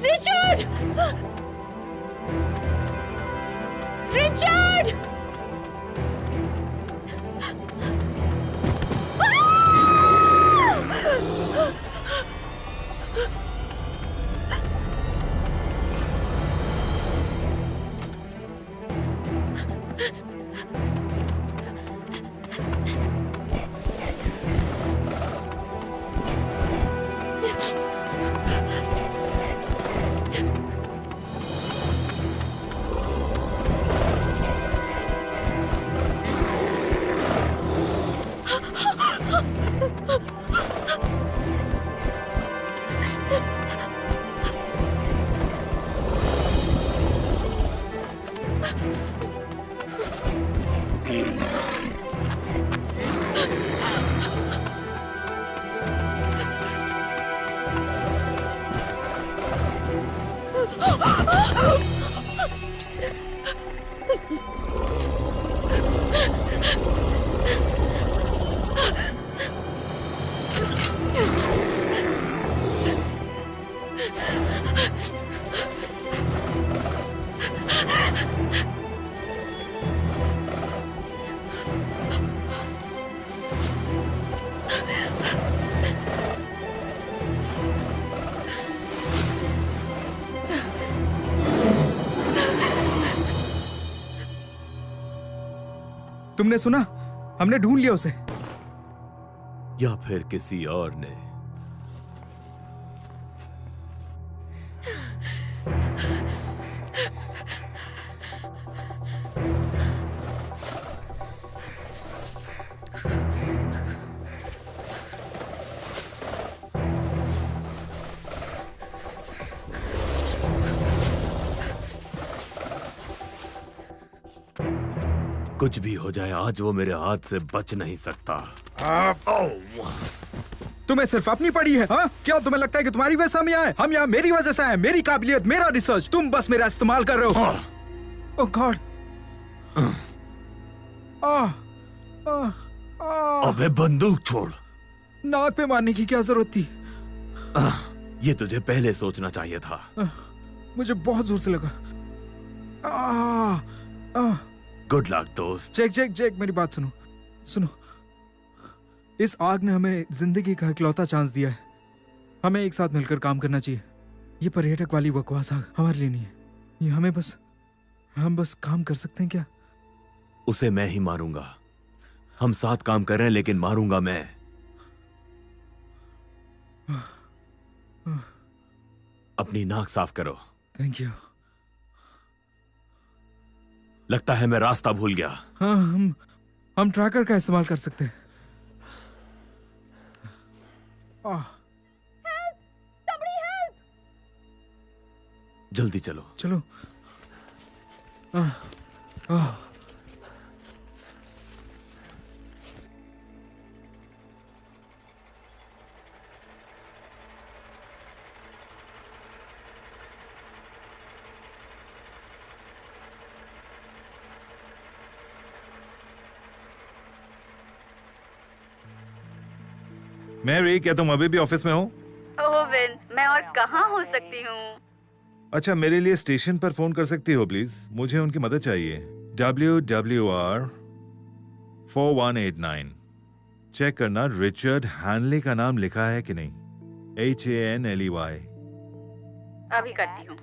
Richard! Richard! तुमने सुना? हमने ढूंढ लिया उसे। या फिर किसी और ने? कुछ भी हो जाए, आज वो मेरे हाथ से बच नहीं सकता। तुम्हें सिर्फ अपनी पड़ी है, हाँ? क्या तुम्हें लगता है कि तुम्हारी वजह से हम यहाँ हैं? हम यहाँ मेरी वजह से आए, मेरी काबिलियत, मेरा रिसर्च। तुम बस मेरा इस्तेमाल कर रहे हो। ओह गॉड। अबे बंदूक छोड़। नाक पे मारने की क्या जरूरत थी? ये तुझे पहले सोचना चाहिए था। मुझे बहुत जोर से लगा। गुड लक दोस्त। जैक, मेरी बात सुनो। इस आग ने हमें जिंदगी का इकलौता चांस दिया है। हमें एक साथ मिलकर काम करना चाहिए। ये पर्यटक वाली बकवास आग हमारे लिए नहीं है। ये हम बस काम कर सकते हैं क्या? उसे मैं ही मारूंगा। हम साथ काम कर रहे हैं, लेकिन मारूंगा मैं। अपनी नाक साफ करो। Thank you. लगता है मैं रास्ता भूल गया। हाँ, हम ट्रैकर का इस्तेमाल कर सकते हैं। जल्दी चलो। मैरी, क्या तुम अभी भी ऑफिस में हो? ओवेन, मैं और कहाँ हो सकती हूँ? अच्छा, मेरे लिए स्टेशन पर फोन कर सकती हो प्लीज? मुझे उनकी मदद चाहिए। WWR 4189। चेक करना रिचर्ड हैनले का नाम लिखा है कि नहीं। HANLEY। अभी करती हूँ।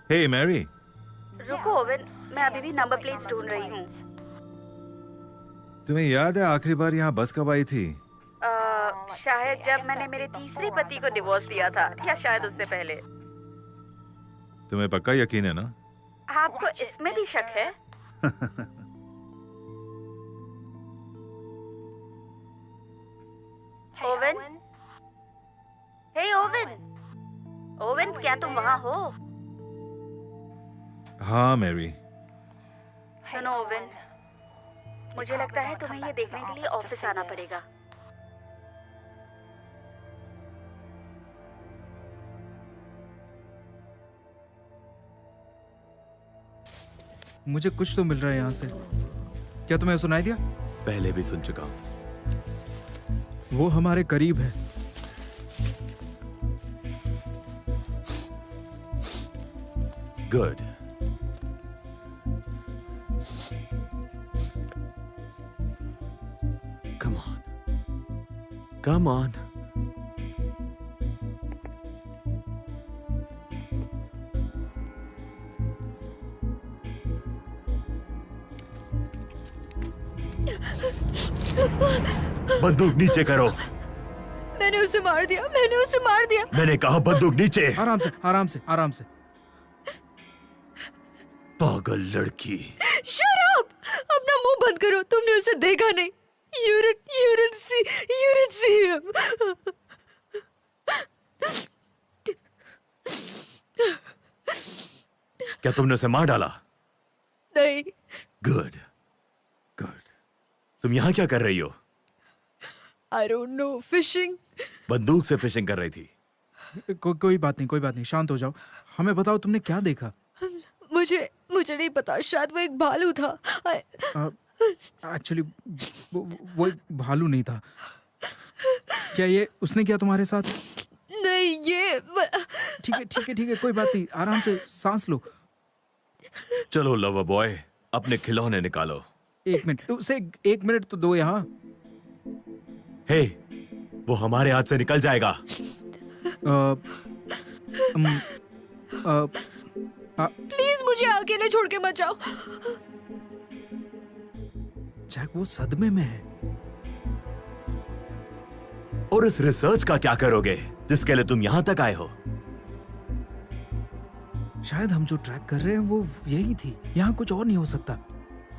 हे मैरी। रुको ओवेन, मैं अभी भी नंबर प्लेट्स ढूंढ रही हूँ। तुम्हें याद है आखिरी बार यहाँ बस कब आई थी? शायद जब मैंने मेरे तीसरे पति को डिवोर्स दिया था, या शायद उससे पहले। तुम्हें पक्का यकीन है ना? आपको इसमें भी शक है? ओवेन? हे ओवेन, क्या तुम वहाँ हो? हाँ मैरी। सुनो ओवेन, मुझे लगता है तुम्हें ये देखने के लिए ऑफिस आना पड़ेगा। मुझे कुछ तो मिल रहा है यहाँ से। क्या तुम्हें सुनाई दिया? पहले भी सुन चुका हूँ। वो हमारे करीब है। गुड। Come on. बंदूक नीचे करो। मैंने उसे मार दिया। मैंने कहा बंदूक नीचे। आराम से। पागल लड़की। Shut up! अपना मुंह बंद करो। तुमने उसे देखा नहीं। You didn't see him. क्या तुमने उसे मार डाला? नहीं। गुड। तुम यहाँ क्या कर रही हो? I don't know. Fishing. बंदूक से फिशिंग कर रही थी। कोई बात नहीं, कोई बात नहीं, शांत हो जाओ। हमें बताओ तुमने क्या देखा? मुझे नहीं पता, शायद वो एक भालू था। एक्चुअली वो एक भालू नहीं था। क्या ये उसने किया तुम्हारे साथ? नहीं, ये ठीक है, कोई बात नहीं, आराम से सांस लो। चलो लवर बॉय, अपने खिलौने निकालो। 1 मिनट, उसे 1 मिनट तो दो यहाँ। हे, वो हमारे हाथ से निकल जाएगा। प्लीज मुझे अकेले छोड़ के मत जाओ। जैक वो सदमे में है। और इस रिसर्च का क्या करोगे जिसके लिए तुम यहां तक आए हो? शायद हम जो ट्रैक कर रहे हैं वो यही थी। यहाँ कुछ और नहीं हो सकता।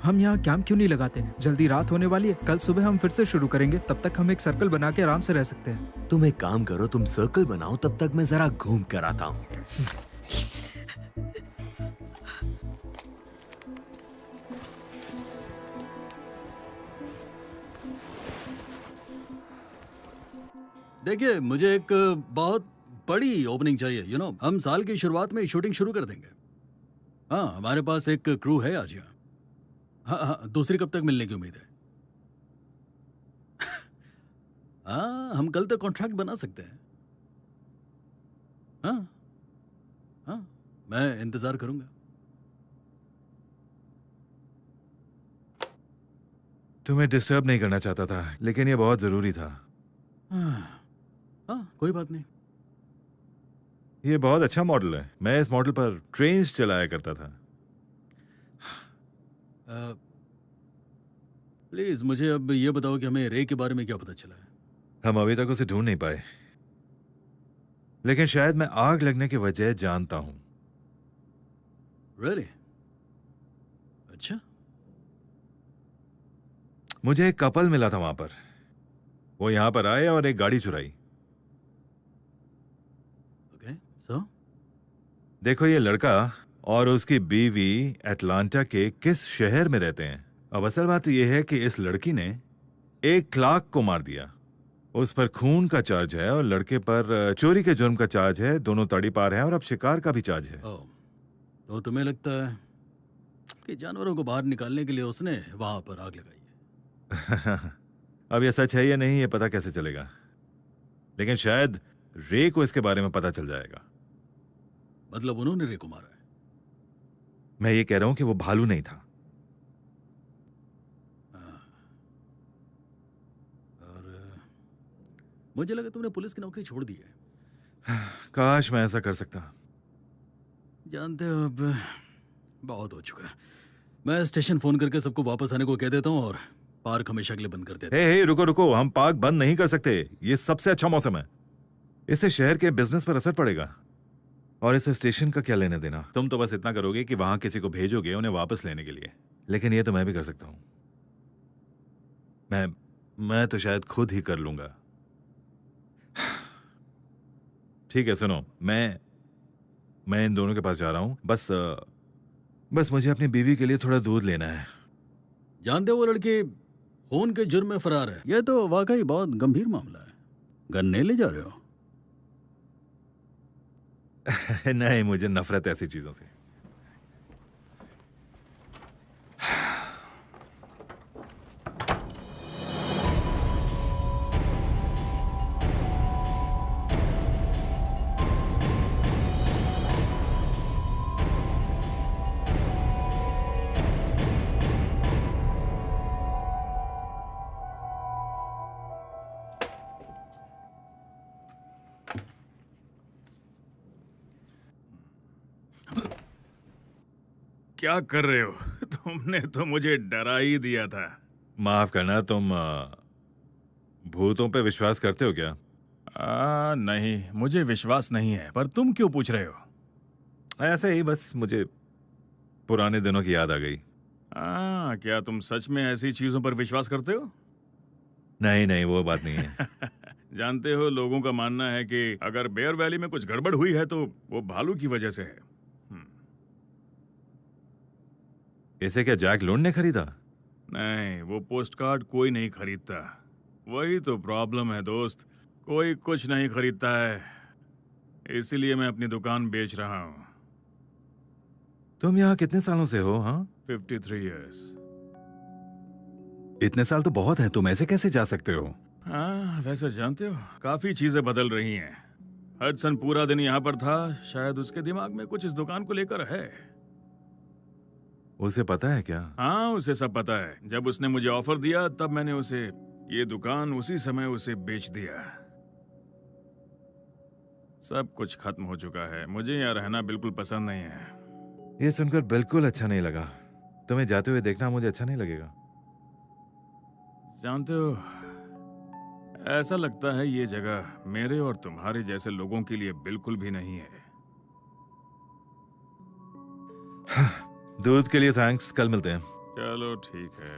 हम यहाँ कैंप क्यों नहीं लगाते? जल्दी रात होने वाली है, कल सुबह हम फिर से शुरू करेंगे। तब तक हम एक सर्कल बना के आराम से रह सकते हैं। तुम एक काम करो, तुम सर्कल बनाओ, तब तक मैं जरा घूम कर आता हूं। देखिए, मुझे एक बहुत बड़ी ओपनिंग चाहिए। हम साल की शुरुआत में शूटिंग शुरू कर देंगे। हाँ, हमारे पास एक क्रू है आज यहाँ। हाँ, दूसरी कब तक मिलने की उम्मीद है? हाँ, हम कल तक कॉन्ट्रैक्ट बना सकते हैं। हाँ, मैं इंतजार करूंगा। तुम्हें डिस्टर्ब नहीं करना चाहता था, लेकिन ये बहुत जरूरी था। हाँ, कोई बात नहीं। ये बहुत अच्छा मॉडल है। मैं इस मॉडल पर ट्रेन्स चलाया करता था। प्लीज मुझे अब ये बताओ कि हमें रे के बारे में क्या पता चला है? हम अभी तक उसे ढूंढ नहीं पाए, लेकिन शायद मैं आग लगने की वजह जानता हूं। Really? अच्छा। मुझे एक कपल मिला था वहां पर। वो यहां पर आए और एक गाड़ी चुराई। So? देखो, ये लड़का और उसकी बीवी अटलांटा के किस शहर में रहते हैं। अब असल बात तो ये है कि इस लड़की ने एक क्लार्क को मार दिया। उस पर खून का चार्ज है और लड़के पर चोरी के जुर्म का चार्ज है। दोनों तड़ीपार हैं और अब शिकार का भी चार्ज है। तो तुम्हें लगता है कि जानवरों को बाहर निकालने के लिए उसने वहां पर आग लगाई है? अब ये सच है या नहीं ये पता कैसे चलेगा, लेकिन शायद रे को इसके बारे में पता चल जाएगा। मतलब उन्होंने रे को मारा है? मैं ये कह रहा हूं कि वो भालू नहीं था। और मुझे लगा तुमने पुलिस की नौकरी छोड़ दी है। काश मैं ऐसा कर सकता। जानते हो, अब बहुत हो चुका है। मैं स्टेशन फोन करके सबको वापस आने को कह देता हूँ और पार्क हमेशा के लिए बंद कर देता हूँ। हे, रुको, हम पार्क बंद नहीं कर सकते। ये सबसे अच्छा मौसम है। इससे शहर के बिजनेस पर असर पड़ेगा। और इस स्टेशन का क्या लेने देना? तुम तो बस इतना करोगे कि वहां किसी को भेजोगे उन्हें वापस लेने के लिए, लेकिन ये तो मैं भी कर सकता हूं। मैं तो शायद खुद ही कर लूंगा। ठीक है, सुनो, मैं इन दोनों के पास जा रहा हूं। बस मुझे अपनी बीवी के लिए थोड़ा दूध लेना है। जानते हो, वो लड़की खून के जुर्म में फरार है। यह तो वाकई बहुत गंभीर मामला है। गन्ने ले जा रहे हो? नहीं, मुझे नफरत है ऐसी चीजों से। क्या कर रहे हो? तुमने तो मुझे डरा ही दिया था। माफ करना, तुम भूतों पे विश्वास करते हो क्या? नहीं, मुझे विश्वास नहीं है, पर तुम क्यों पूछ रहे हो? ऐसे ही, बस मुझे पुराने दिनों की याद आ गई। क्या तुम सच में ऐसी चीजों पर विश्वास करते हो? नहीं, वो बात नहीं है। जानते हो, लोगों का मानना है कि अगर बेयर वैली में कुछ गड़बड़ हुई है तो वो भालू की वजह से है। इसे क्या जैक लोन ने खरीदा? नहीं, वो पोस्ट कार्ड कोई नहीं खरीदता। वही तो प्रॉब्लम है दोस्त, कोई कुछ नहीं खरीदता है। इसीलिए मैं अपनी दुकान बेच रहा हूँ। तुम यहाँ कितने सालों से हो? हाँ, 53 years। इतने साल तो बहुत हैं, तुम ऐसे कैसे जा सकते हो? हाँ, वैसे जानते हो, काफी चीजें बदल रही हैं। हडसन पूरा दिन यहाँ पर था, शायद उसके दिमाग में कुछ इस दुकान को लेकर है। उसे पता है क्या? हाँ, उसे सब पता है। जब उसने मुझे ऑफर दिया तब मैंने उसे ये दुकान उसी समय उसे बेच दिया। सब कुछ खत्म हो चुका है। मुझे यहाँ रहना बिल्कुल पसंद नहीं है। ये सुनकर बिल्कुल अच्छा नहीं लगा। तुम्हें जाते हुए देखना मुझे अच्छा नहीं लगेगा। जानते हो, ऐसा लगता है ये जगह मेरे और तुम्हारे जैसे लोगों के लिए बिल्कुल भी नहीं है। दूध के लिए थैंक्स, कल मिलते हैं। चलो ठीक है।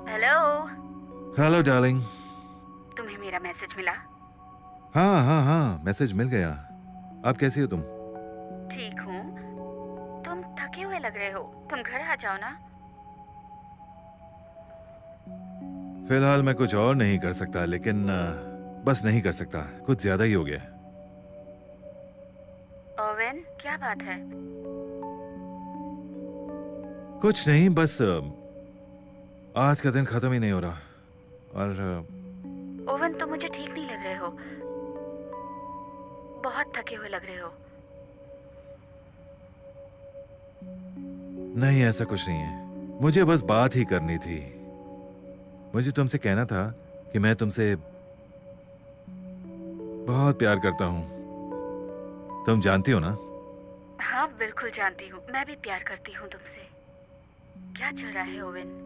Hello, hello darling. तुम्हें मेरा मैसेज मिला? हाँ हाँ हाँ, मैसेज मिल गया। आप कैसी हो तुम? ठीक हूँ। तुम थके हुए लग रहे हो, तुम घर आ जाओ ना। फिलहाल मैं कुछ और नहीं कर सकता, लेकिन बस नहीं कर सकता, कुछ ज्यादा ही हो गया। ओवेन, क्या बात है? कुछ नहीं, बस आज का दिन खत्म ही नहीं हो रहा। और ओवेन, तुम मुझे ठीक नहीं लग रहे हो, बहुत थके हुए लग रहे हो। नहीं, ऐसा कुछ नहीं है, मुझे बस बात ही करनी थी। मुझे तुमसे कहना था कि मैं तुमसे बहुत प्यार करता हूं। तुम जानती हो ना? हाँ, बिल्कुल जानती हूँ। मैं भी प्यार करती हूँ तुमसे। क्या चल रहा है ओवेन?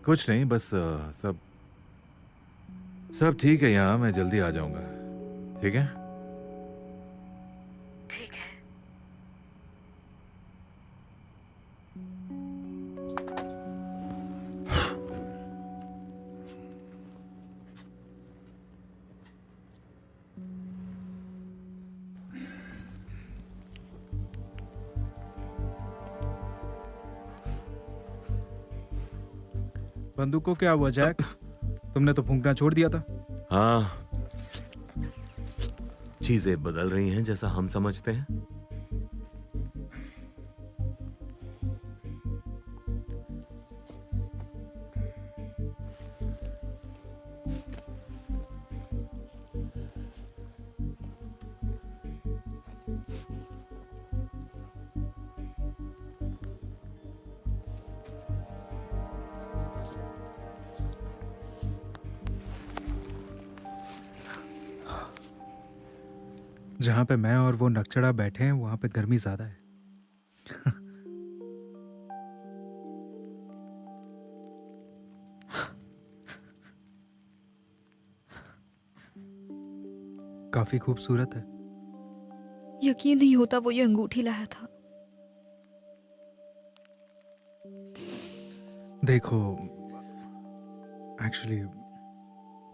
कुछ नहीं, बस सब ठीक है यहाँ। मैं जल्दी आ जाऊंगा, ठीक है? ठीक है। बंदूक को क्या हुआ जैक? तुमने तो फूंकना छोड़ दिया था। हाँ, चीजें बदल रही हैं जैसा हम समझते हैं। जहां पे मैं और वो नकचड़ा बैठे हैं वहां पे गर्मी ज्यादा है। काफी खूबसूरत है। यकीन नहीं होता वो ये अंगूठी लाया था। देखो, एक्चुअली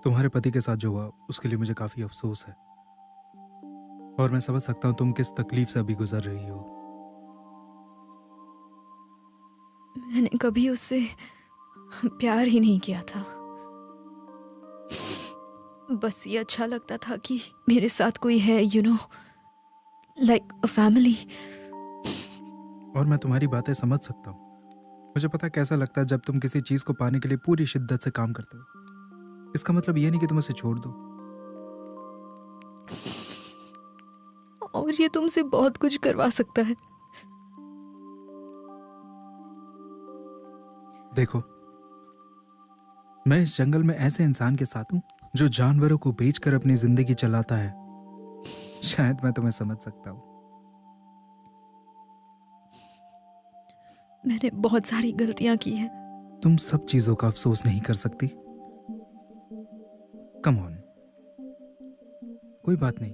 तुम्हारे पति के साथ जो हुआ उसके लिए मुझे काफी अफसोस है, और मैं समझ सकता हूं तुम किस तकलीफ से अभी गुजर रही हो। मैंने कभी उससे प्यार ही नहीं किया था। बस ये अच्छा लगता था कि मेरे साथ कोई है, you know, like a family. और मैं तुम्हारी बातें समझ सकता हूँ। मुझे पता कैसा लगता है जब तुम किसी चीज को पाने के लिए पूरी शिद्दत से काम करते हो। इसका मतलब ये नहीं कि तुम उसे छोड़ दो। और ये तुमसे बहुत कुछ करवा सकता है। देखो, मैं इस जंगल में ऐसे इंसान के साथ हूं जो जानवरों को बेचकर अपनी जिंदगी चलाता है। शायद मैं तुम्हें समझ सकता हूं। मैंने बहुत सारी गलतियां की हैं। तुम सब चीजों का अफसोस नहीं कर सकती। कम ऑन, कोई बात नहीं,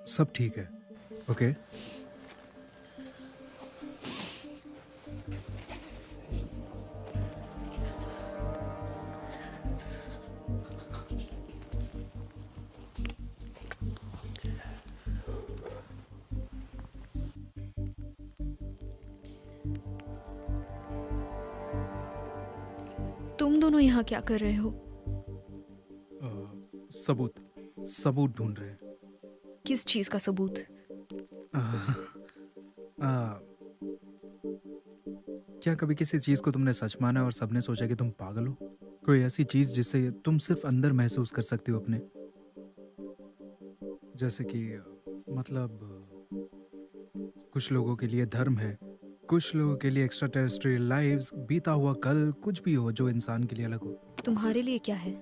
सब ठीक है। ओके? तुम दोनों यहाँ क्या कर रहे हो? सबूत ढूंढ रहे हैं। किस चीज का सबूत? क्या कभी किसी चीज को तुमने सच माना और सबने सोचा कि तुम पागल हो? कोई ऐसी चीज जिससे तुम सिर्फ अंदर महसूस कर सकते हो अपने, जैसे कि मतलब कुछ लोगों के लिए धर्म है, कुछ लोगों के लिए एक्स्ट्रा टेरेस्ट्रियल लाइव्स, बीता हुआ कल, कुछ भी हो जो इंसान के लिए अलग हो। तुम्हारे लिए क्या है?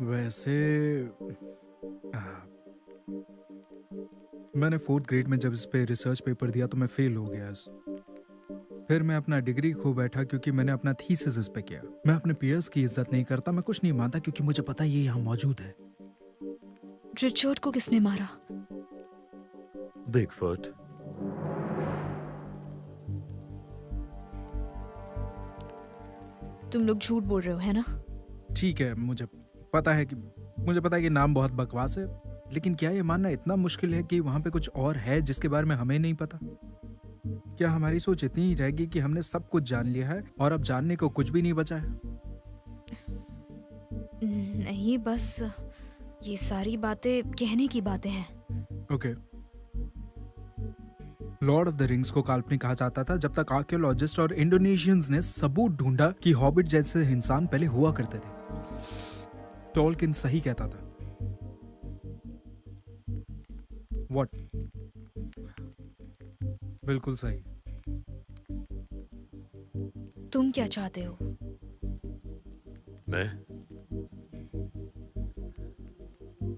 वैसे मैंने 4th ग्रेड में जब इस पे रिसर्च पेपर दिया तो मैं फेल हो गया। फिर मैं अपना डिग्री खो बैठा क्योंकि मैंने अपना थीसिस इस पे किया। मैं अपने पीयर्स की इज्जत नहीं करता, मैं कुछ नहीं मानता क्योंकि मुझे पता है ये यहाँ मौजूद है। रिचर्ड को किसने मारा? बिगफुट। तुम लोग झूठ बोल रहे हो, है ना? ठीक है, मुझे पता है कि नाम बहुत बकवास है, लेकिन क्या ये मानना इतना मुश्किल है कि वहां पे कुछ और है जिसके बारे में हमें नहीं पता? क्या हमारी सोच इतनी ही रहेगी कि हमने सब कुछ जान लिया है और अब जानने को कुछ भी नहीं बचा है? नहीं, बस ये सारी बातें कहने की बातें हैं। Okay. Lord of the rings को काल्पनिक कहा जाता था जब तक आर्कियोलॉजिस्ट और इंडोनेशियंस ने सबूत ढूंढा कि हॉबिट जैसे इंसान पहले हुआ करते थे। टोल्किन सही कहता था। व्हाट? बिल्कुल सही। तुम क्या चाहते हो? मैं?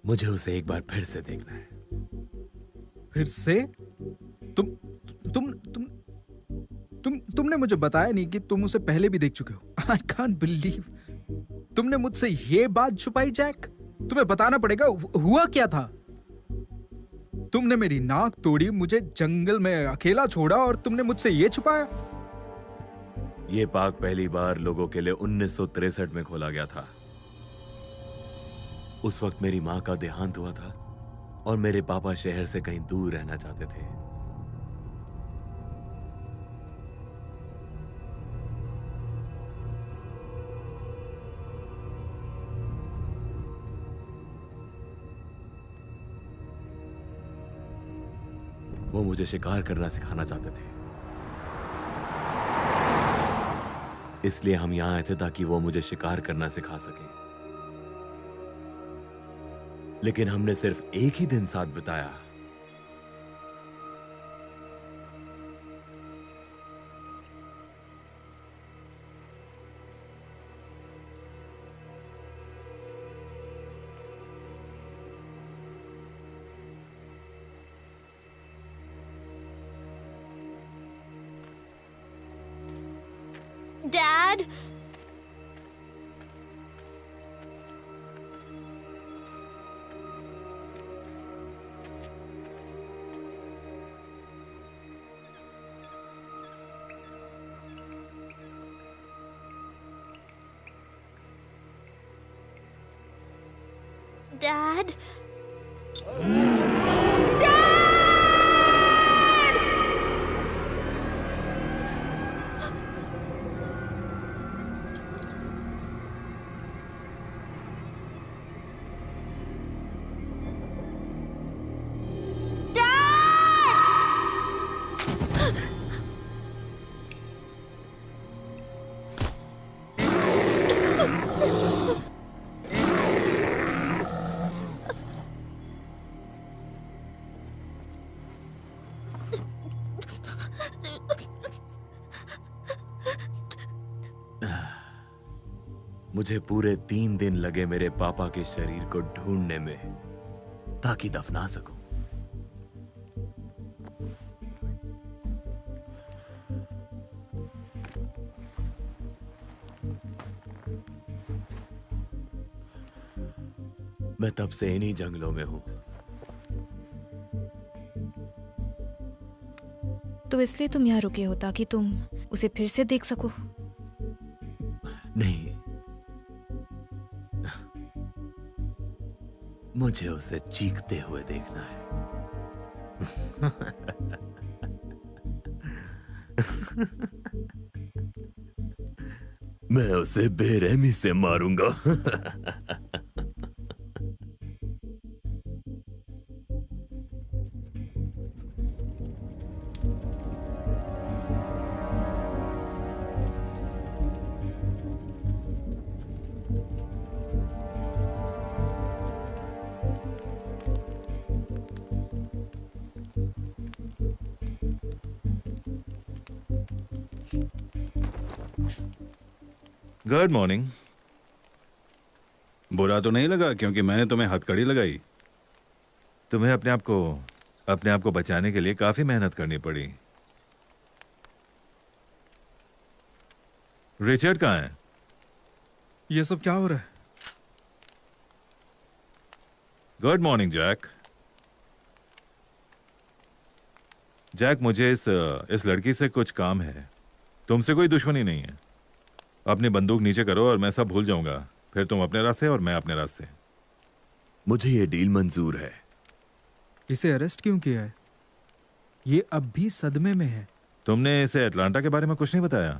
मुझे उसे एक बार फिर से देखना है। फिर से? तुमने मुझे बताया नहीं कि तुम उसे पहले भी देख चुके हो। आई कांट बिलीव तुमने मुझसे ये बात छुपाई जैक। तुम्हें बताना पड़ेगा हुआ क्या था। तुमने मेरी नाक तोड़ी, मुझे जंगल में अकेला छोड़ा और तुमने मुझसे ये छुपाया। ये पार्क पहली बार लोगों के लिए 1963 में खोला गया था। उस वक्त मेरी मां का देहांत हुआ था और मेरे पापा शहर से कहीं दूर रहना चाहते थे। वो मुझे शिकार करना सिखाना चाहते थे, इसलिए हम यहां आए थे ताकि वो मुझे शिकार करना सिखा सके। लेकिन हमने सिर्फ एक ही दिन साथ बिताया। Dad? Dad? मुझे पूरे 3 दिन लगे मेरे पापा के शरीर को ढूंढने में ताकि दफना सकूं। मैं तब से इन्हीं जंगलों में हूं। तो इसलिए तुम यहाँ रुके हो ताकि तुम उसे फिर से देख सको? नहीं, मुझे उसे चीखते हुए देखना है। मैं उसे बेरहमी से मारूंगा। Good morning. बुरा तो नहीं लगा क्योंकि मैंने तुम्हें हथकड़ी लगाई? तुम्हें अपने आप को बचाने के लिए काफी मेहनत करनी पड़ी। रिचर्ड कहाँ है? ये सब क्या हो रहा है? Good morning Jack. जैक, मुझे इस लड़की से कुछ काम है। तुमसे कोई दुश्मनी नहीं है। अपनी बंदूक नीचे करो और मैं सब भूल जाऊंगा। फिर तुम अपने रास्ते और मैं अपने रास्ते। मुझे ये डील मंजूर है। इसे अरेस्ट क्यों किया है? ये अब भी सदमे में है। तुमने इसे अटलांटा के बारे में कुछ नहीं बताया?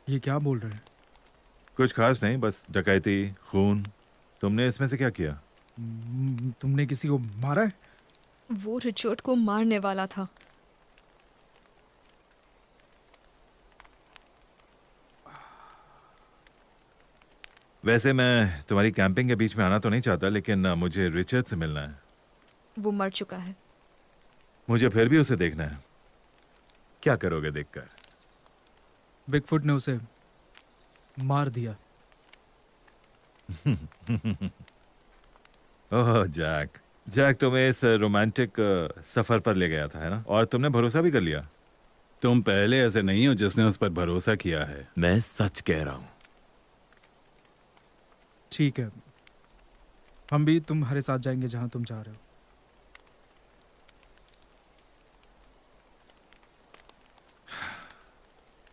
ये क्या बोल रहे हैं? कुछ खास नहीं, बस डकैती, खून। तुमने इसमें से क्या किया? तुमने किसी को मारा है? वो रिचर्ड को मारने वाला था। वैसे मैं तुम्हारी कैंपिंग के बीच में आना तो नहीं चाहता, लेकिन मुझे रिचर्ड से मिलना है। वो मर चुका है। मुझे फिर भी उसे देखना है। क्या करोगे देखकर? बिगफुट ने उसे मार दिया। ओह जैक तुम्हें इस रोमांटिक सफर पर ले गया था, है ना? और तुमने भरोसा भी कर लिया। तुम पहले ऐसे नहीं हो जिसने उस पर भरोसा किया है। मैं सच कह रहा हूं। ठीक है, हम भी तुम्हारे साथ जाएंगे जहां तुम जा रहे हो।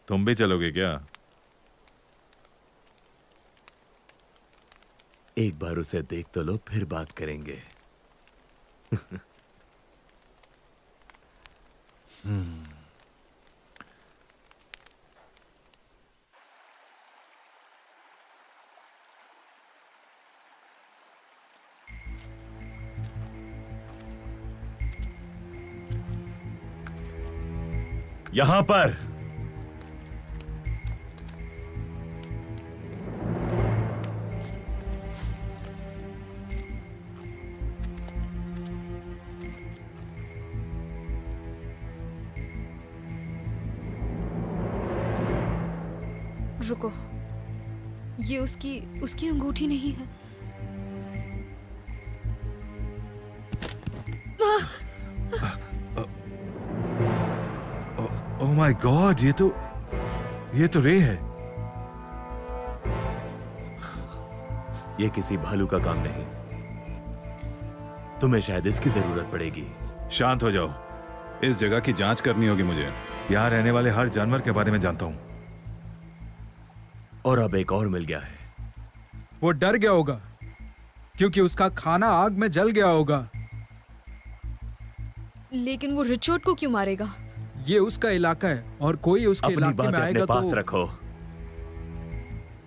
तुम भी चलोगे क्या? एक बार उसे देख तो लो, फिर बात करेंगे। यहां पर रुको, ये उसकी अंगूठी नहीं है। ओह माय गॉड, ये तो रे है। ये किसी भालू का काम नहीं। तुम्हें शायद इसकी जरूरत पड़ेगी। शांत हो जाओ। इस जगह की जांच करनी होगी मुझे। यहाँ रहने वाले हर जानवर के बारे में जानता हूँ। और अब एक और मिल गया है। वो डर गया होगा क्योंकि उसका खाना आग में जल गया होगा। लेकिन वो रिचर्ड को क्यों मारेगा? ये उसका इलाका है और कोई उसके अपनी इलाके बात में अपने आएगा पास तो रखो।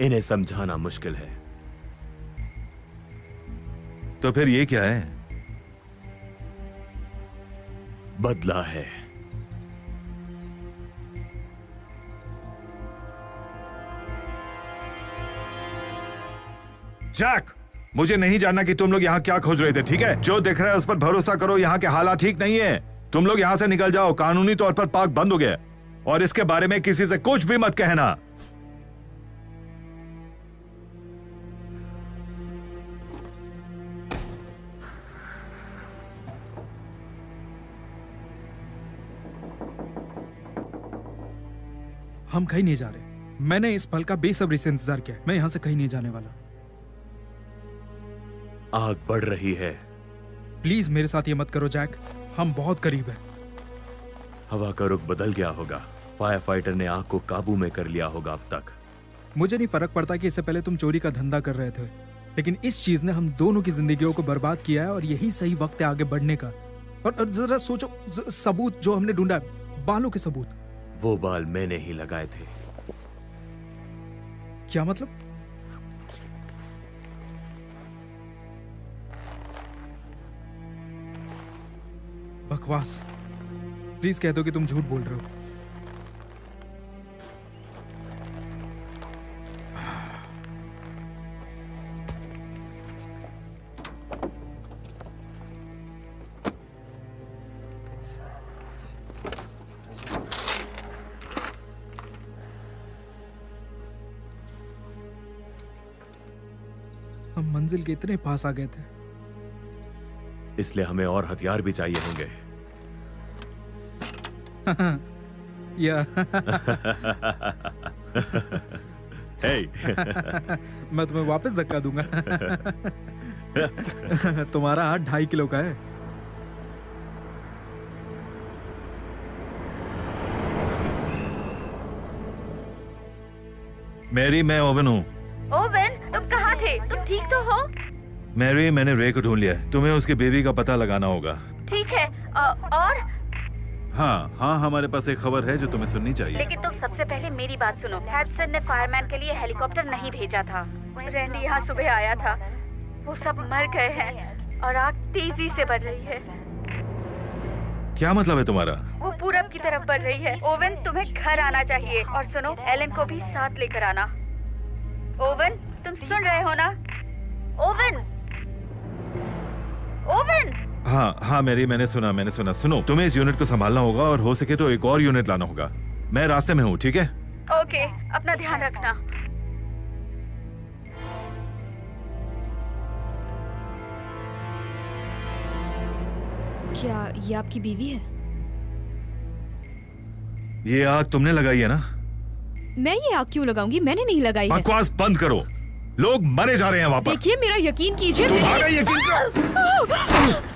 इन्हें समझाना मुश्किल है। तो फिर ये क्या है? बदला है। जैक, मुझे नहीं जानना कि तुम लोग यहाँ क्या खोज रहे थे, ठीक है? जो दिख रहा है उस पर भरोसा करो। यहाँ के हालात ठीक नहीं है। तुम लोग यहाँ से निकल जाओ। कानूनी तौर पर पार्क बंद हो गया और इसके बारे में किसी से कुछ भी मत कहना। हम कहीं नहीं जा रहे। मैंने इस पल का बेसब्री से इंतजार किया। मैं यहाँ से कहीं नहीं जाने वाला। आग बढ़ रही है। प्लीज मेरे साथ ये मत करो जैक, हम बहुत करीब हैं। हवा का रुख बदल गया होगा। फायर फाइटर ने आग को काबू में कर लिया होगा अब तक। मुझे नहीं फर्क पड़ता कि इससे पहले तुम चोरी का धंधा कर रहे थे, लेकिन इस चीज ने हम दोनों की जिंदगियों को बर्बाद किया है और यही सही वक्त है आगे बढ़ने का। और जरा सोचो, सबूत जो हमने ढूंढा है, बालों के सबूत। वो बाल मैंने ही लगाए थे। क्या मतलब? बकवास। प्लीज कह दो कि तुम झूठ बोल रहे हो। हम मंजिल के इतने पास आ गए थे। इसलिए हमें और हथियार भी चाहिए होंगे। या हे मैं तुम्हें वापस धक्का दूंगा। तुम्हारा हाथ 2.5 किलो का है। मैरी, मैं ओवन हूँ। ओवन, तुम कहाँ थे? तुम ठीक तो हो? मैरी, मैंने रे को ढूंढ लिया है। तुम्हें उसकी बीवी का पता लगाना होगा। ठीक है। और? हाँ हाँ, हमारे पास एक खबर है जो तुम्हें सुननी चाहिए। लेकिन तुम सबसे पहले मेरी बात सुनो। हैडसन ने फायरमैन के लिए हेलीकॉप्टर नहीं भेजा था। रैंडी यहाँ सुबह आया था। वो सब मर गए हैं और आग तेजी से बढ़ रही है। क्या मतलब है तुम्हारा? वो पूरब की तरफ बढ़ रही है। ओवन, तुम्हें घर आना चाहिए। और सुनो, एलन को भी साथ लेकर आना। ओवन, तुम सुन रहे हो ना? Oven, oven. हाँ हाँ मैरी, मैंने सुना। सुनो, तुम्हें इस यूनिट को संभालना होगा और हो सके तो एक और यूनिट लाना होगा। मैं रास्ते में हूँ, ठीक है? ओके, अपना ध्यान रखना। क्या ये आपकी बीवी है? ये आग तुमने लगाई है ना? मैं ये आग क्यों लगाऊंगी? मैंने नहीं लगाई है। बकवास बंद करो। लोग मरे जा रहे हैं वहां पर। देखिए, मेरा यकीन कीजिए। तुम्हारा यकीन करो।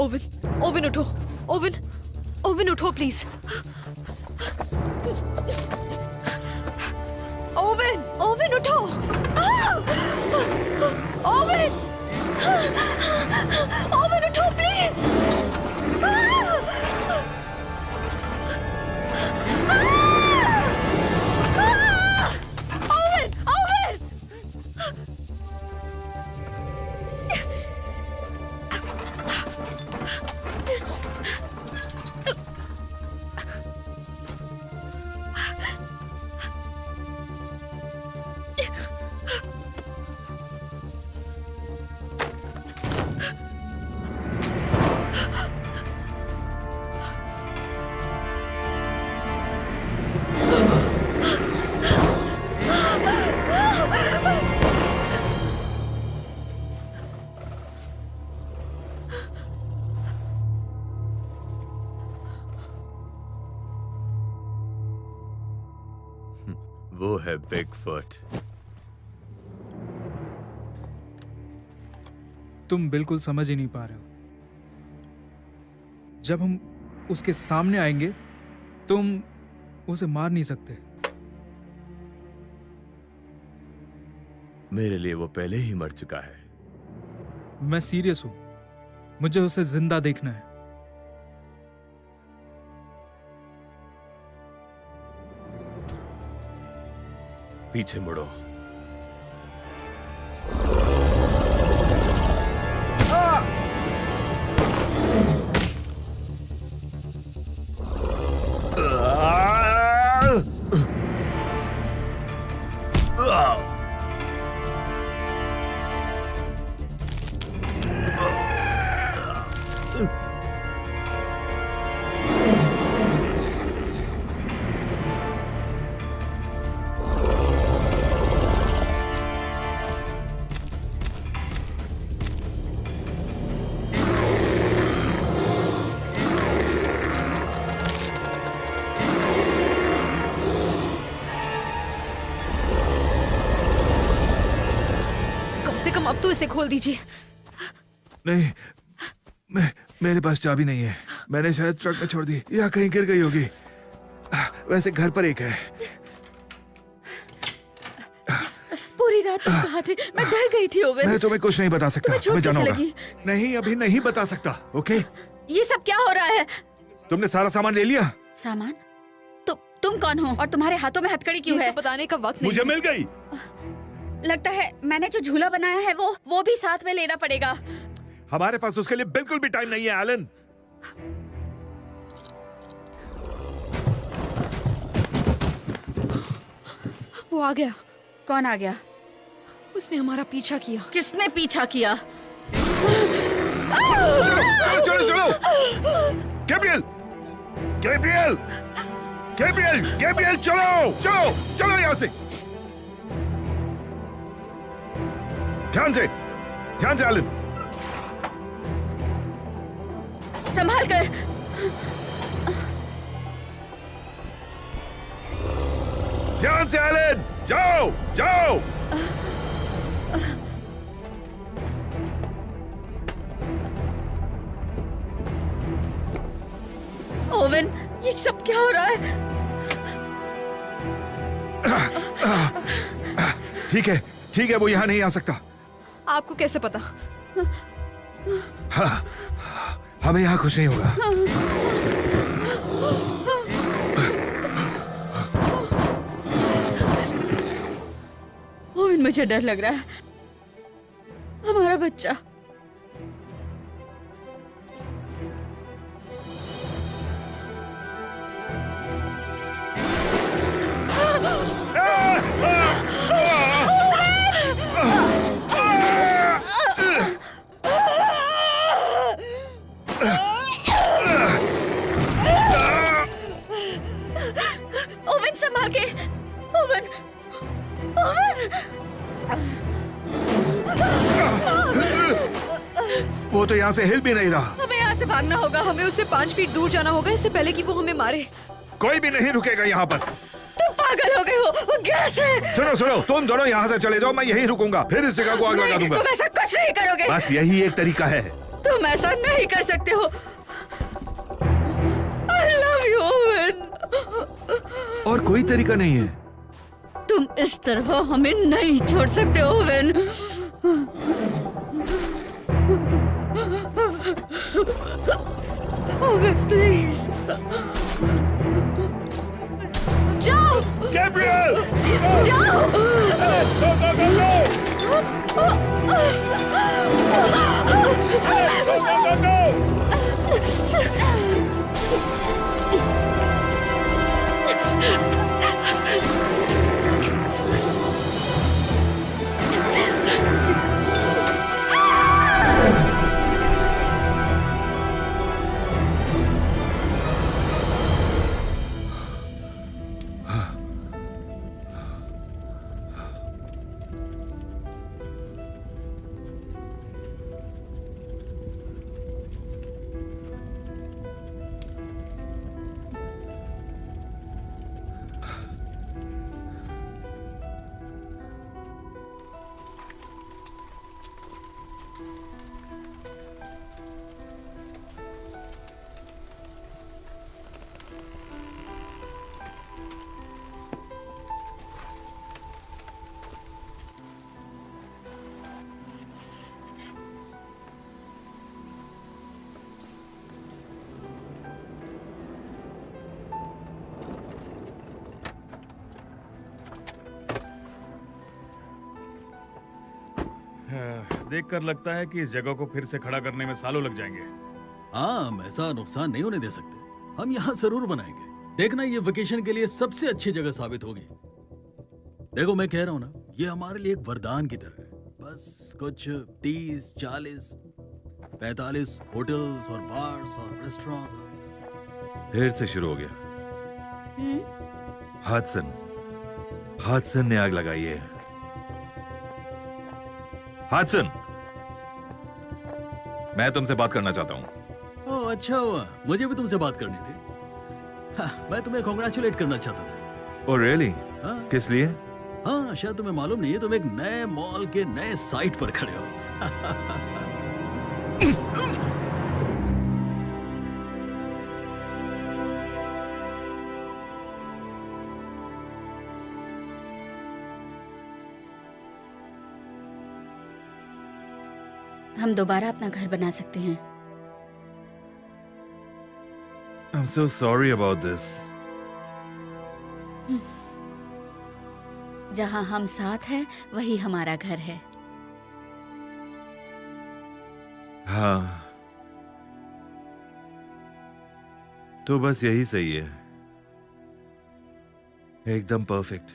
ओवन, ओवन उठो। ओवन, ओवन उठो प्लीज। ओवन, ओवन उठो। ओवन, ओवन उठो प्लीज। Oven, oven. वो है बिगफुट। तुम बिल्कुल समझ ही नहीं पा रहे हो। जब हम उसके सामने आएंगे, तुम उसे मार नहीं सकते। मेरे लिए वो पहले ही मर चुका है। मैं सीरियस हूं। मुझे उसे जिंदा देखना है। पीछे मुड़ो। अब तो इसे खोल दीजिए। नहीं, मेरे पास चाबी नहीं है। मैंने शायद ट्रक में छोड़ दी या कहीं गिर गई होगी। वैसे घर पर एक है। पूरी रात तुम कहाँ थे? मैं डर गई थी ओवन। मैं तुम्हें कुछ नहीं बता सकता। तुम्हें चोट हमें जाना कैसे होगा। लगी? नहीं, अभी नहीं बता सकता। ओके? ये सब क्या हो रहा है? तुमने सारा सामान ले लिया? सामान? तुम कौन हो और तुम्हारे हाथों में हथकड़ी क्यों है? बताने का वक्त नहीं मुझे मिल गई। लगता है मैंने जो झूला बनाया है वो भी साथ में लेना पड़ेगा। हमारे पास उसके लिए बिल्कुल भी टाइम नहीं है एलन। वो आ गया। कौन आ गया? उसने हमारा पीछा किया। किसने पीछा किया? चलो चलो चलो। गैब्रियल, गैब्रियल, गैब्रियल, गैब्रियल, चलो चलो चलो यहाँ से। ध्यान से एलन। संभाल कर। ध्यान से एलन, जाओ जाओ। ओवन, ये सब क्या हो रहा है? ठीक है, वो यहाँ नहीं आ सकता। आपको कैसे पता? हाँ, हमें यहाँ कुछ नहीं होगा। ओवन, मुझे डर लग रहा है। हमारा बच्चा। ओवन, संभाल के। Oven, oven. वो तो यहाँ से हिल भी नहीं रहा। हमें यहाँ से भागना होगा। हमें उससे 5 फीट दूर जाना होगा इससे पहले कि वो हमें मारे। कोई भी नहीं रुकेगा यहाँ पर। तुम पागल हो गए हो। वो गैस है। सुनो सुनो, तुम दोनों यहाँ से चले जाओ, मैं यहीं रुकूंगा, फिर इस जगह को आग लगा दूंगा। तुम ऐसा कुछ नहीं करोगे। बस यही एक तरीका है। तुम ऐसा नहीं कर सकते हो। I love you, oven. और कोई तरीका नहीं है। तुम इस तरह हमें नहीं छोड़ सकते ओवन। ओवन, प्लीज जाओ। गैब्रियल, जाओ। देखकर लगता है कि इस जगह को फिर से खड़ा करने में सालों लग जाएंगे। हाँ, हम ऐसा नुकसान नहीं होने दे सकते। हम यहाँ जरूर बनाएंगे। देखना, ये वेकेशन के लिए सबसे अच्छी जगह साबित होगी। देखो, मैं कह रहा हूँ ना, ये हमारे लिए एक वरदान की तरह है। बस कुछ 30, 40, 45 होटल्स और बार्स और रेस्टोरेंट्स। फिर से शुरू हो गया। हादसन ने आग लगाई है। हादसन, मैं तुमसे बात करना चाहता हूँ। ओह, अच्छा हुआ, मुझे भी तुमसे बात करनी थी। हाँ, मैं तुम्हें कॉन्ग्रेचुलेट करना चाहता था। Oh really? हाँ। किस लिए? हाँ, शायद तुम्हें मालूम नहीं है, तुम एक नए मॉल के नए साइट पर खड़े हो। हम दोबारा अपना घर बना सकते हैं। I'm so sorry about this. जहाँ हम साथ हैं वही हमारा घर है। हाँ, तो बस यही सही है, एकदम परफेक्ट।